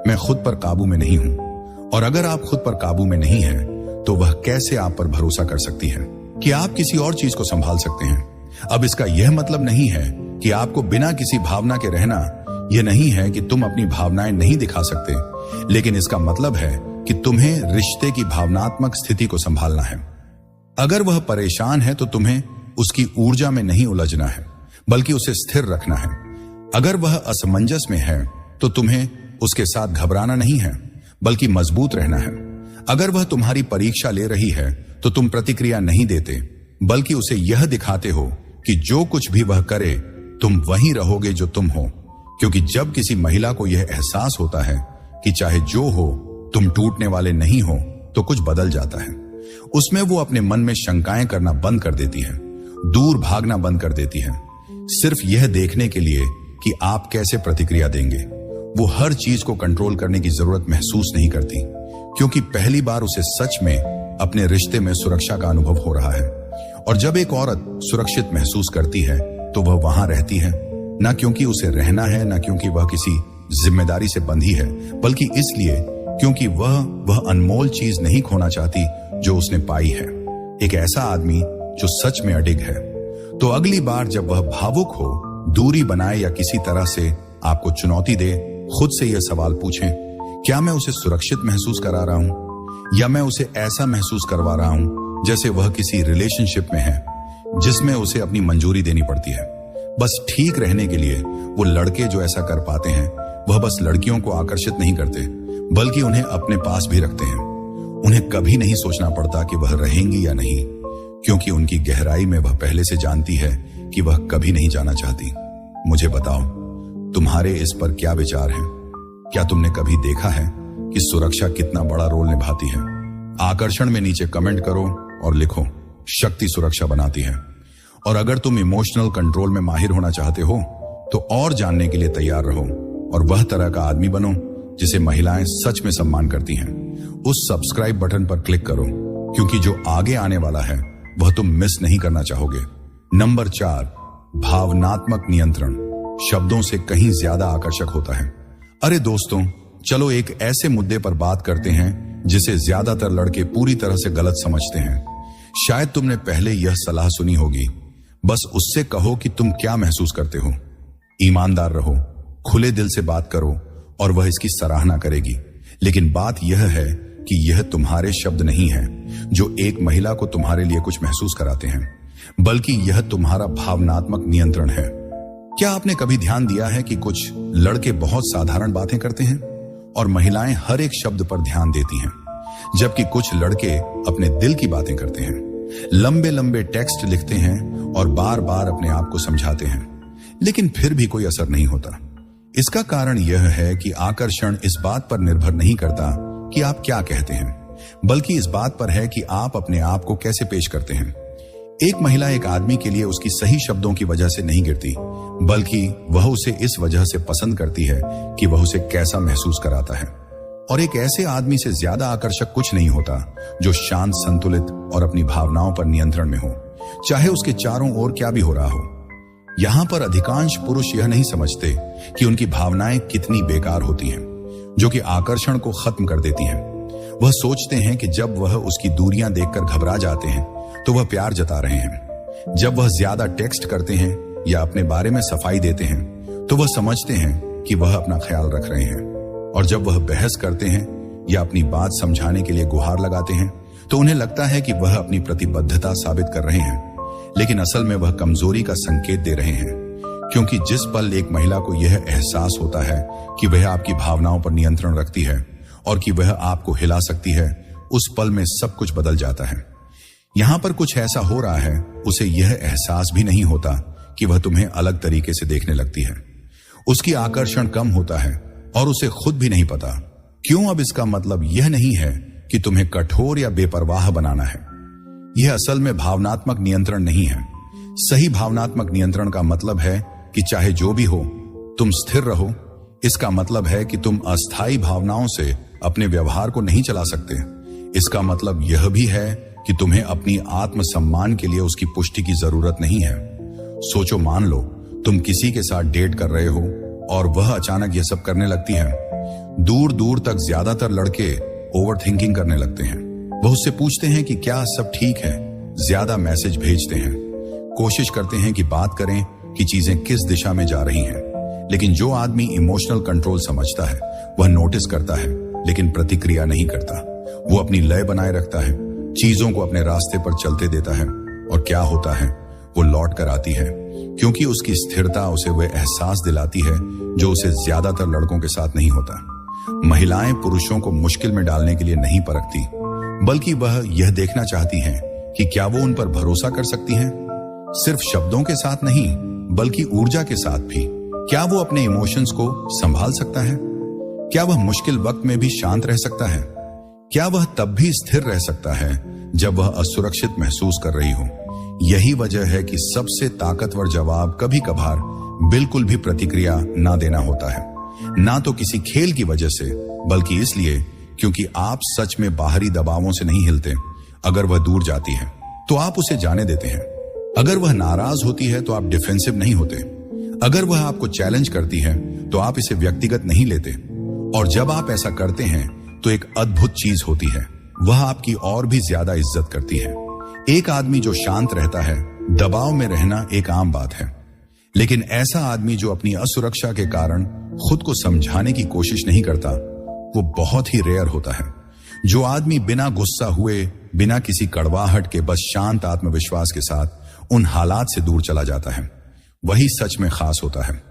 मैं खुद पर काबू में नहीं हूं। और अगर आप खुद पर काबू में नहीं हैं, तो वह कैसे आप पर भरोसा कर सकती है कि आप किसी और चीज को संभाल सकते हैं। अब इसका यह मतलब नहीं है कि आपको बिना किसी भावना के रहना, यह नहीं है कि तुम अपनी भावनाएं नहीं दिखा सकते, लेकिन इसका मतलब है कि तुम्हें रिश्ते की भावनात्मक स्थिति को संभालना है। अगर वह परेशान है तो तुम्हें उसकी ऊर्जा में नहीं उलझना है, बल्कि उसे स्थिर रखना है। अगर वह असमंजस में है तो तुम्हें उसके साथ घबराना नहीं है, बल्कि मजबूत रहना है। अगर वह तुम्हारी परीक्षा ले रही है तो तुम प्रतिक्रिया नहीं देते, बल्कि उसे यह दिखाते हो कि जो कुछ भी वह करे तुम वहीं रहोगे जो तुम हो। क्योंकि जब किसी महिला को यह एहसास होता है कि चाहे जो हो तुम टूटने वाले नहीं हो, तो कुछ बदल जाता है। उसमें वो अपने मन में शंकाएं करना बंद कर देती है, दूर भागना बंद कर देती है, सिर्फ यह देखने के लिए कि आप कैसे प्रतिक्रिया देंगे। वो हर चीज को कंट्रोल करने की जरूरत महसूस नहीं करती, क्योंकि पहली बार उसे सच में अपने रिश्ते में सुरक्षा का अनुभव हो रहा है। और जब एक औरत सुरक्षित महसूस करती है तो वह वहां रहती है, ना क्योंकि उसे रहना है, ना क्योंकि वह किसी जिम्मेदारी से बंधी है, बल्कि इसलिए क्योंकि वह अनमोल चीज नहीं खोना चाहती जो उसने पाई है। एक ऐसा आदमी जो सच में अडिग है। तो अगली बार जब वह भावुक हो, दूरी बनाए या किसी तरह से आपको चुनौती दे, खुद से यह सवाल पूछें, क्या मैं उसे सुरक्षित महसूस करा रहा हूं, या मैं उसे ऐसा महसूस करवा रहा हूं जैसे वह किसी रिलेशनशिप में है जिसमें उसे अपनी मंजूरी देनी पड़ती है। बस ठीक रहने के लिए वो लड़के जो ऐसा कर पाते हैं, वह बस लड़कियों को आकर्षित नहीं करते, बल्कि उन्हें अपने पास भी रखते हैं। उन्हें कभी नहीं सोचना पड़ता कि वह रहेंगी या नहीं, क्योंकि उनकी गहराई में वह पहले से जानती है कि वह कभी नहीं जाना चाहती। मुझे बताओ, तुम्हारे इस पर क्या विचार है? क्या तुमने कभी देखा है कि सुरक्षा कितना बड़ा रोल निभाती है? आकर्षण में नीचे कमेंट करो और लिखो, शक्ति सुरक्षा बनाती है। और अगर तुम इमोशनल कंट्रोल में माहिर होना चाहते हो तो और जानने के लिए तैयार रहो और वह तरह का आदमी बनो जिसे महिलाएं सच में सम्मान करती हैं। उस सब्सक्राइब बटन पर क्लिक करो, क्योंकि जो आगे आने वाला है वह तुम मिस नहीं करना चाहोगे। नंबर 4, भावनात्मक नियंत्रण शब्दों से कहीं ज्यादा आकर्षक होता है। अरे दोस्तों, चलो एक ऐसे मुद्दे पर बात करते हैं जिसे ज्यादातर लड़के पूरी तरह से गलत समझते हैं। शायद तुमने पहले यह सलाह सुनी होगी, बस उससे कहो कि तुम क्या महसूस करते हो। ईमानदार रहो, खुले दिल से बात करो और वह इसकी सराहना करेगी। लेकिन बात यह है कि यह तुम्हारे शब्द नहीं है जो एक महिला को तुम्हारे लिए कुछ महसूस कराते हैं, बल्कि यह तुम्हारा भावनात्मक नियंत्रण है। क्या आपने कभी ध्यान दिया है कि कुछ लड़के बहुत साधारण बातें करते हैं और महिलाएं हर एक शब्द पर ध्यान देती हैं, जबकि कुछ लड़के अपने दिल की बातें करते हैं, लंबे लंबे टेक्स्ट लिखते हैं और बार बार अपने आप को समझाते हैं, लेकिन फिर भी कोई असर नहीं होता। इसका कारण यह है कि आकर्षण इस बात पर निर्भर नहीं करता कि आप क्या कहते हैं, बल्कि इस बात पर है कि आप अपने आप को कैसे पेश करते हैं। एक महिला एक आदमी के लिए उसकी सही शब्दों की वजह से नहीं गिरती, बल्कि वह उसे इस वजह से पसंद करती है कि वह उसे कैसा महसूस कराता है। और एक ऐसे आदमी से ज्यादा आकर्षक कुछ नहीं होता जो शांत, संतुलित और अपनी भावनाओं पर नियंत्रण में हो, चाहे उसके चारों ओर क्या भी हो रहा हो। यहां पर अधिकांश पुरुष यह नहीं समझते कि उनकी भावनाएं कितनी बेकार होती हैं, जो कि आकर्षण को खत्म कर देती हैं। वह सोचते हैं कि जब वह उसकी दूरियां देखकर घबरा जाते हैं तो वह प्यार जता रहे हैं। जब वह ज्यादा टेक्स्ट करते हैं या अपने बारे में सफाई देते हैं तो वह समझते हैं कि वह अपना ख्याल रख रहे हैं। और जब वह बहस करते हैं या अपनी बात समझाने के लिए गुहार लगाते हैं तो उन्हें लगता है कि वह अपनी प्रतिबद्धता साबित कर रहे हैं, लेकिन असल में वह कमजोरी का संकेत दे रहे हैं। क्योंकि जिस पल एक महिला को यह एहसास होता है कि वह आपकी भावनाओं पर नियंत्रण रखती है और कि वह आपको हिला सकती है, उस पल में सब कुछ बदल जाता है। यहां पर कुछ ऐसा हो रहा है, उसे यह एहसास भी नहीं होता कि वह तुम्हें अलग तरीके से देखने लगती है। उसकी आकर्षण कम होता है और उसे खुद भी नहीं पता क्यों। अब इसका मतलब यह नहीं है कि तुम्हें कठोर या बेपरवाह बनाना है। यह असल में भावनात्मक नियंत्रण नहीं है। सही भावनात्मक नियंत्रण का मतलब है कि चाहे जो भी हो, तुम स्थिर रहो। इसका मतलब है कि तुम अस्थायी भावनाओं से अपने व्यवहार को नहीं चला सकते। इसका मतलब यह भी है कि तुम्हें अपनी आत्मसम्मान के लिए उसकी पुष्टि की जरूरत नहीं है। सोचो, मान लो तुम किसी के साथ डेट कर रहे हो और वह अचानक यह सब करने लगती है। दूर दूर तक ज्यादातर लड़के ओवर थिंकिंग करने लगते हैं। वह उससे पूछते हैं कि क्या सब ठीक है, ज्यादा मैसेज भेजते हैं, कोशिश करते हैं कि बात करें कि चीजें किस दिशा में जा रही हैं। लेकिन जो आदमी इमोशनल कंट्रोल समझता है वह नोटिस करता है लेकिन प्रतिक्रिया नहीं करता। वो अपनी लय बनाए रखता है, चीजों को अपने रास्ते पर चलते देता है, और क्या होता है, वो लौट कर आती है, क्योंकि उसकी स्थिरता उसे वह एहसास दिलाती है जो उसे ज्यादातर लड़कों के साथ नहीं होता। महिलाएं पुरुषों को मुश्किल में डालने के लिए नहीं परखती, बल्कि वह यह देखना चाहती हैं कि क्या वो उन पर भरोसा कर सकती हैं, सिर्फ शब्दों के साथ नहीं बल्कि ऊर्जा के साथ भी। क्या वो अपने इमोशंस को संभाल सकता है? क्या वह मुश्किल वक्त में भी शांत रह सकता है? क्या वह तब भी स्थिर रह सकता है जब वह असुरक्षित महसूस कर रही हो? यही वजह है कि सबसे ताकतवर जवाब कभी कभार बिल्कुल भी प्रतिक्रिया ना देना होता है, ना तो किसी खेल की वजह से, बल्कि इसलिए क्योंकि आप सच में बाहरी दबावों से नहीं हिलते। अगर वह दूर जाती है तो आप उसे जाने देते हैं। अगर वह नाराज होती है तो आप डिफेंसिव नहीं होते। अगर वह आपको चैलेंज करती है तो आप इसे व्यक्तिगत नहीं लेते। और जब आप ऐसा करते हैं तो एक अद्भुत चीज होती है, वह आपकी और भी ज्यादा इज्जत करती है। एक आदमी जो शांत रहता है, दबाव में रहना एक आम बात है, लेकिन ऐसा आदमी जो अपनी असुरक्षा के कारण खुद को समझाने की कोशिश नहीं करता, वो बहुत ही रेयर होता है। जो आदमी बिना गुस्सा हुए, बिना किसी कड़वाहट के, बस शांत आत्मविश्वास के साथ उन हालात से दूर चला जाता है, वही सच में खास होता है।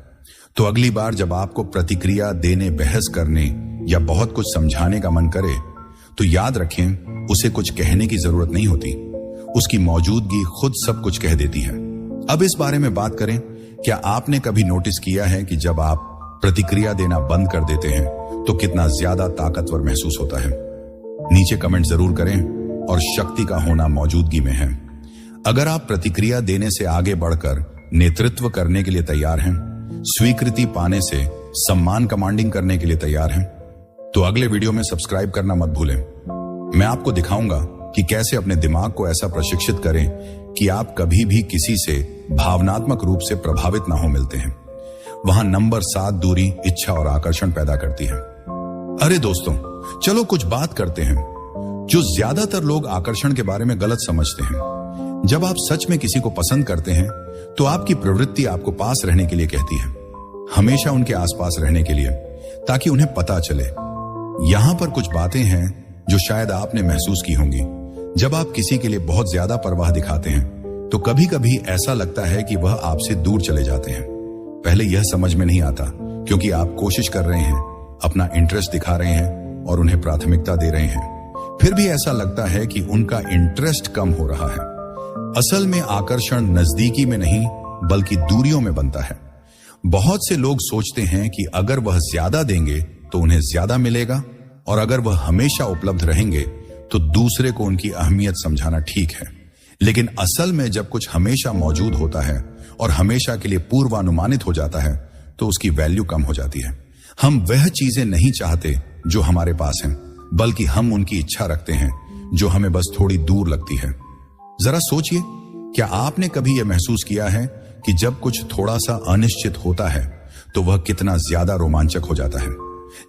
तो अगली बार जब आपको प्रतिक्रिया देने, बहस करने या बहुत कुछ समझाने का मन करे तो याद रखें, उसे कुछ कहने की जरूरत नहीं होती। उसकी मौजूदगी खुद सब कुछ कह देती है। अब इस बारे में बात करें, क्या आपने कभी नोटिस किया है कि जब आप प्रतिक्रिया देना बंद कर देते हैं तो कितना ज्यादा ताकतवर महसूस होता है? नीचे कमेंट जरूर करें, और शक्ति का होना मौजूदगी में है। अगर आप प्रतिक्रिया देने से आगे बढ़कर नेतृत्व करने के लिए तैयार हैं, स्वीकृति पाने से सम्मान कमांडिंग करने के लिए तैयार हैं, तो अगले वीडियो में सब्सक्राइब करना मत भूलें। मैं आपको दिखाऊंगा कि कैसे अपने दिमाग को ऐसा प्रशिक्षित करें कि आप कभी भी किसी से भावनात्मक रूप से प्रभावित ना हो मिलते हैं। वहां नंबर 7 दूरी इच्छा और आकर्षण पैदा करती है। अरे दोस्तों, चलो कुछ बात करते हैं जो ज्यादातर लोग आकर्षण के बारे में गलत समझते हैं। जब आप सच में किसी को पसंद करते हैं तो आपकी प्रवृत्ति आपको पास रहने के लिए कहती है, हमेशा उनके आसपास रहने के लिए, ताकि उन्हें पता चले। यहां पर कुछ बातें हैं जो शायद आपने महसूस की होंगी। जब आप किसी के लिए बहुत ज्यादा परवाह दिखाते हैं तो कभी कभी ऐसा लगता है कि वह आपसे दूर चले जाते हैं। पहले यह समझ में नहीं आता क्योंकि आप कोशिश कर रहे हैं, अपना इंटरेस्ट दिखा रहे हैं और उन्हें प्राथमिकता दे रहे हैं। फिर भी ऐसा लगता है कि उनका इंटरेस्ट कम हो रहा है। असल में आकर्षण नजदीकी में नहीं बल्कि दूरियों में बनता है। बहुत से लोग सोचते हैं कि अगर वह ज्यादा देंगे तो उन्हें ज्यादा मिलेगा और अगर वह हमेशा उपलब्ध रहेंगे तो दूसरे को उनकी अहमियत समझाना ठीक है। लेकिन असल में जब कुछ हमेशा मौजूद होता है और हमेशा के लिए पूर्वानुमानित हो जाता है तो उसकी वैल्यू कम हो जाती है। हम वह चीजें नहीं चाहते जो हमारे पास हैं, बल्कि हम उनकी इच्छा रखते हैं जो हमें बस थोड़ी दूर लगती है। जरा सोचिए, क्या आपने कभी यह महसूस किया है कि जब कुछ थोड़ा सा अनिश्चित होता है तो वह कितना ज्यादा रोमांचक हो जाता है?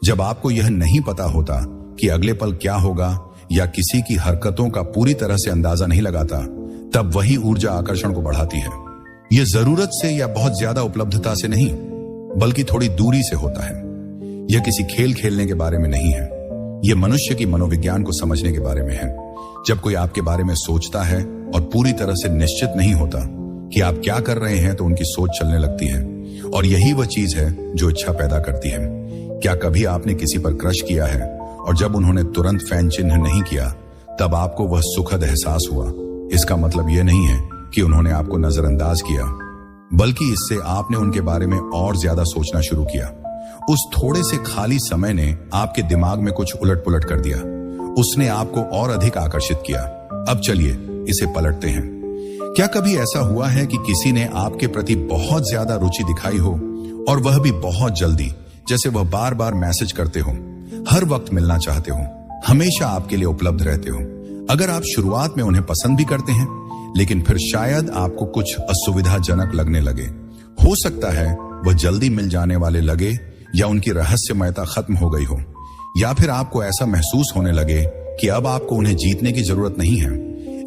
जब आपको यह नहीं पता होता कि अगले पल क्या होगा या किसी की हरकतों का पूरी तरह से अंदाजा नहीं लगाता, तब वही ऊर्जा आकर्षण को बढ़ाती है। यह जरूरत से या बहुत ज्यादा उपलब्धता से नहीं बल्कि थोड़ी दूरी से होता है। यह किसी खेल खेलने के बारे में नहीं है, यह मनुष्य की मनोविज्ञान को समझने के बारे में है। जब कोई आपके बारे में सोचता है और पूरी तरह से निश्चित नहीं होता कि आप क्या कर रहे हैं तो उनकी सोच चलने लगती है और यही वह चीज है जो इच्छा पैदा करती है। क्या कभी आपने किसी पर क्रश किया है और जब उन्होंने तुरंत फैन चिन्ह नहीं किया तब आपको वह सुखद एहसास हुआ? इसका मतलब यह नहीं है कि उन्होंने आपको नजरअंदाज किया, बल्कि इससे आपने उनके बारे में और ज्यादा सोचना शुरू किया। उस थोड़े से खाली समय ने आपके दिमाग में कुछ उलट पुलट कर दिया, उसने आपको और अधिक आकर्षित किया। अब चलिए इसे पलटते हैं। क्या कभी ऐसा हुआ है कि किसी ने आपके प्रति बहुत ज्यादा रुचि दिखाई हो और वह भी बहुत जल्दी, जैसे वह बार बार मैसेज करते हो, हर वक्त मिलना चाहते हो, हमेशा आपके लिए उपलब्ध रहते हो? अगर आप शुरुआत में उन्हें पसंद भी करते हैं लेकिन फिर शायद आपको कुछ असुविधाजनक लगने लगे। हो सकता है वह जल्दी मिल जाने वाले लगे या उनकी रहस्यमयता खत्म हो गई हो, या फिर आपको ऐसा महसूस होने लगे कि अब आपको उन्हें जीतने की जरूरत नहीं है।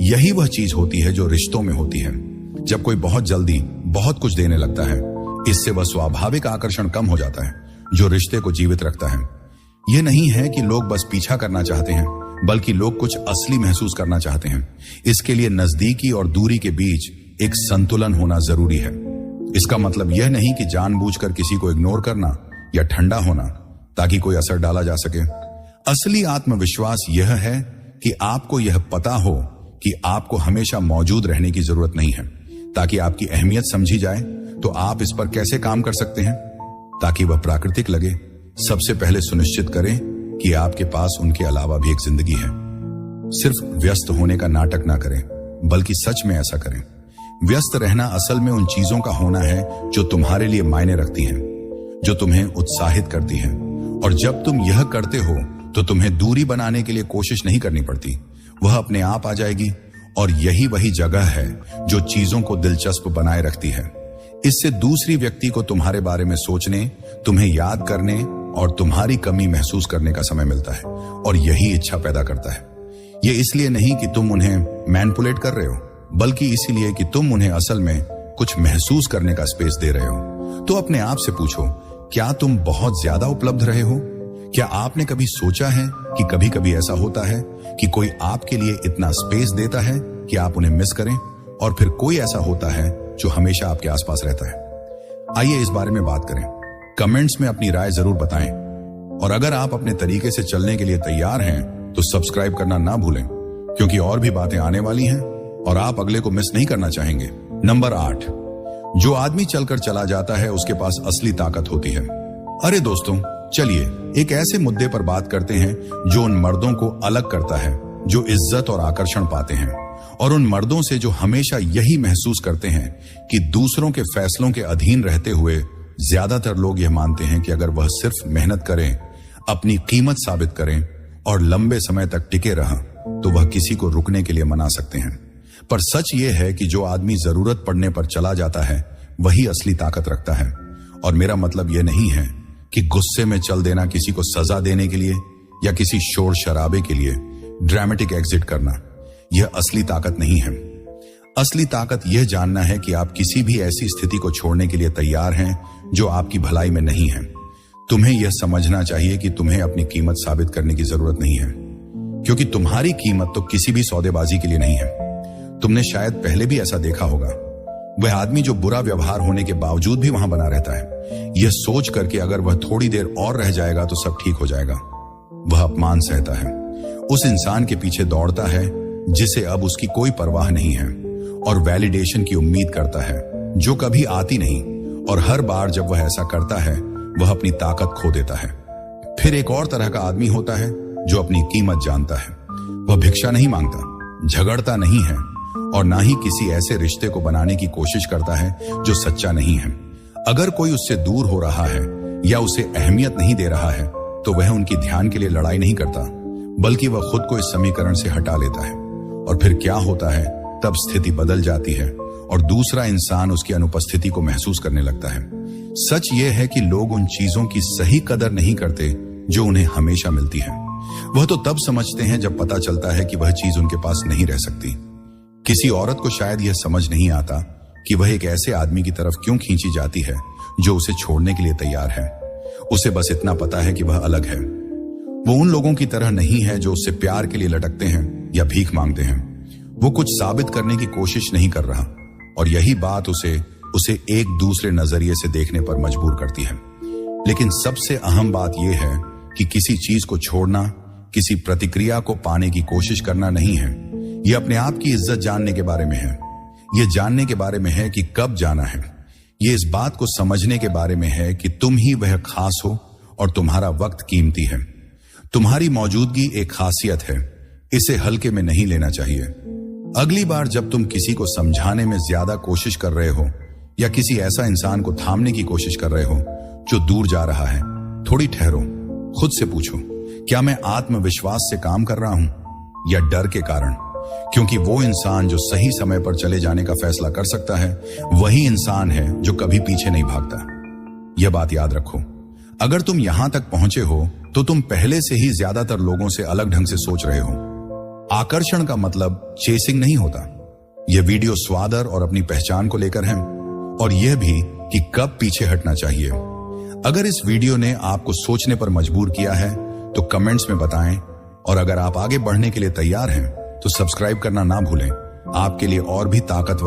यही वह चीज होती है जो रिश्तों में होती है। जब कोई बहुत जल्दी बहुत कुछ देने लगता है, इससे वह स्वाभाविक आकर्षण कम हो जाता है जो रिश्ते को जीवित रखता है। यह नहीं है कि लोग बस पीछा करना चाहते हैं, बल्कि लोग कुछ असली महसूस करना चाहते हैं। इसके लिए नजदीकी और दूरी के बीच एक संतुलन होना जरूरी है। इसका मतलब यह नहीं कि जानबूझकर किसी को इग्नोर करना या ठंडा होना ताकि कोई असर डाला जा सके। असली आत्मविश्वास यह है कि आपको यह पता हो कि आपको हमेशा मौजूद रहने की जरूरत नहीं है। ताकि आपकी अहमियत समझी जाए तो आप इस पर कैसे काम कर सकते हैं ताकि वह प्राकृतिक लगे? सबसे पहले सुनिश्चित करें कि आपके पास उनके अलावा भी एक जिंदगी है। सिर्फ व्यस्त होने का नाटक ना करें, बल्कि सच में ऐसा करें। व्यस्त रहना असल में उन चीजों का होना है जो तुम्हारे लिए मायने रखती हैं, जो तुम्हें उत्साहित करती हैं। और जब तुम यह करते हो तो तुम्हें दूरी बनाने के लिए कोशिश नहीं करनी पड़ती, वह अपने आप आ जाएगी। और यही वही जगह है जो चीजों को दिलचस्प बनाए रखती है। इससे दूसरी व्यक्ति को तुम्हारे बारे में सोचने, तुम्हें याद करने और तुम्हारी कमी महसूस करने का समय मिलता है, और यही इच्छा पैदा करता है। यह इसलिए नहीं कि तुम उन्हें मैनिपुलेट कर रहे हो, बल्कि इसीलिए कि तुम उन्हें असल में कुछ महसूस करने का स्पेस दे रहे हो। तो अपने आप से पूछो, क्या तुम बहुत ज्यादा उपलब्ध रहे हो? क्या आपने कभी सोचा है कि कभी कभी ऐसा होता है कि कोई आपके लिए इतना स्पेस देता है कि आप उन्हें मिस करें, और फिर कोई ऐसा होता है जो हमेशा आपके आसपास रहता है? आइए इस बारे में बात करें। कमेंट्स में अपनी राय जरूर बताएं, और अगर आप अपने तरीके से चलने के लिए तैयार हैं तो सब्सक्राइब करना ना भूलें, क्योंकि और भी बातें आने वाली हैं और आप अगले को मिस नहीं करना चाहेंगे। नंबर 8, जो आदमी चलकर चला जाता है उसके पास असली ताकत होती है। अरे दोस्तों, चलिए एक ऐसे मुद्दे पर बात करते हैं जो उन मर्दों को अलग करता है जो इज्जत और आकर्षण पाते हैं, और उन मर्दों से जो हमेशा यही महसूस करते हैं कि दूसरों के फैसलों के अधीन रहते हुए ज्यादातर लोग यह मानते हैं कि अगर वह सिर्फ मेहनत करें, अपनी कीमत साबित करें और लंबे समय तक टिके रहा तो वह किसी को रुकने के लिए मना सकते हैं। पर सच यह है कि जो आदमी जरूरत पड़ने पर चला जाता है वही असली ताकत रखता है। और मेरा मतलब यह नहीं है कि गुस्से में चल देना, किसी को सजा देने के लिए या किसी शोर शराबे के लिए ड्रामेटिक एग्जिट करना, यह असली ताकत नहीं है। असली ताकत यह जानना है कि आप किसी भी ऐसी स्थिति को छोड़ने के लिए तैयार हैं जो आपकी भलाई में नहीं है। तुम्हें यह समझना चाहिए कि तुम्हें अपनी कीमत साबित करने की जरूरत नहीं है, क्योंकि तुम्हारी कीमत तो किसी भी सौदेबाजी के लिए नहीं है। तुमने शायद पहले भी ऐसा देखा होगा, वह आदमी जो बुरा व्यवहार होने के बावजूद भी वहां बना रहता है, यह सोच कर कि अगर वह थोड़ी देर और रह जाएगा तो सब ठीक हो जाएगा। वह अपमान सहता है, उस इंसान के पीछे दौड़ता है जिसे अब उसकी कोई परवाह नहीं है, और वैलिडेशन की उम्मीद करता है जो कभी आती नहीं, और हर बार जब वह ऐसा करता है वह अपनी ताकत खो देता है। फिर एक और तरह का आदमी होता है जो अपनी कीमत जानता है। वह भिक्षा नहीं मांगता, झगड़ता नहीं है, और ना ही किसी ऐसे रिश्ते को बनाने की कोशिश करता है जो सच्चा नहीं है। अगर कोई उससे दूर हो रहा है या उसे अहमियत नहीं दे रहा है तो वह उनकी ध्यान के लिए लड़ाई नहीं करता, बल्कि वह खुद को इस समीकरण से हटा लेता है। और फिर क्या होता है, तब स्थिति बदल जाती है और दूसरा इंसान उसकी अनुपस्थिति को महसूस करने लगता है। सच यह है कि लोग उन चीजों की सही कदर नहीं करते जो उन्हें हमेशा मिलती है। वह तो तब समझते हैं जब पता चलता है कि वह चीज उनके पास नहीं रह सकती। किसी औरत को शायद यह समझ नहीं आता कि वह एक ऐसे आदमी की तरफ क्यों खींची जाती है जो उसे छोड़ने के लिए तैयार है। उसे बस इतना पता है कि वह अलग है। वो उन लोगों की तरह नहीं है जो उससे प्यार के लिए लटकते हैं या भीख मांगते हैं। वो कुछ साबित करने की कोशिश नहीं कर रहा, और यही बात उसे एक दूसरे नजरिए से देखने पर मजबूर करती है। लेकिन सबसे अहम बात यह है कि किसी चीज को छोड़ना किसी प्रतिक्रिया को पाने की कोशिश करना नहीं है। यह अपने आप की इज्जत जानने के बारे में है। यह जानने के बारे में है कि कब जाना है। यह इस बात को समझने के बारे में है कि तुम ही वह खास हो और तुम्हारा वक्त कीमती है। तुम्हारी मौजूदगी एक खासियत है, इसे हल्के में नहीं लेना चाहिए। अगली बार जब तुम किसी को समझाने में ज्यादा कोशिश कर रहे हो या किसी ऐसा इंसान को थामने की कोशिश कर रहे हो जो दूर जा रहा है, थोड़ी ठहरो, खुद से पूछो, क्या मैं आत्मविश्वास से काम कर रहा हूं या डर के कारण? क्योंकि वो इंसान जो सही समय पर चले जाने का फैसला कर सकता है, वही इंसान है जो कभी पीछे नहीं भागता। यह बात याद रखो, अगर तुम यहां तक पहुंचे हो तो तुम पहले से ही ज्यादातर लोगों से अलग ढंग से सोच रहे हो। आकर्षण का मतलब चेसिंग नहीं होता। यह वीडियो स्वादर और अपनी पहचान को लेकर है, और यह भी कि कब पीछे हटना चाहिए। अगर इस वीडियो ने आपको सोचने पर मजबूर किया है तो कमेंट्स में बताएं, और अगर आप आगे बढ़ने के लिए तैयार हैं तो सब्सक्राइब करना ना भूलें। आपके लिए और भी ताकतवर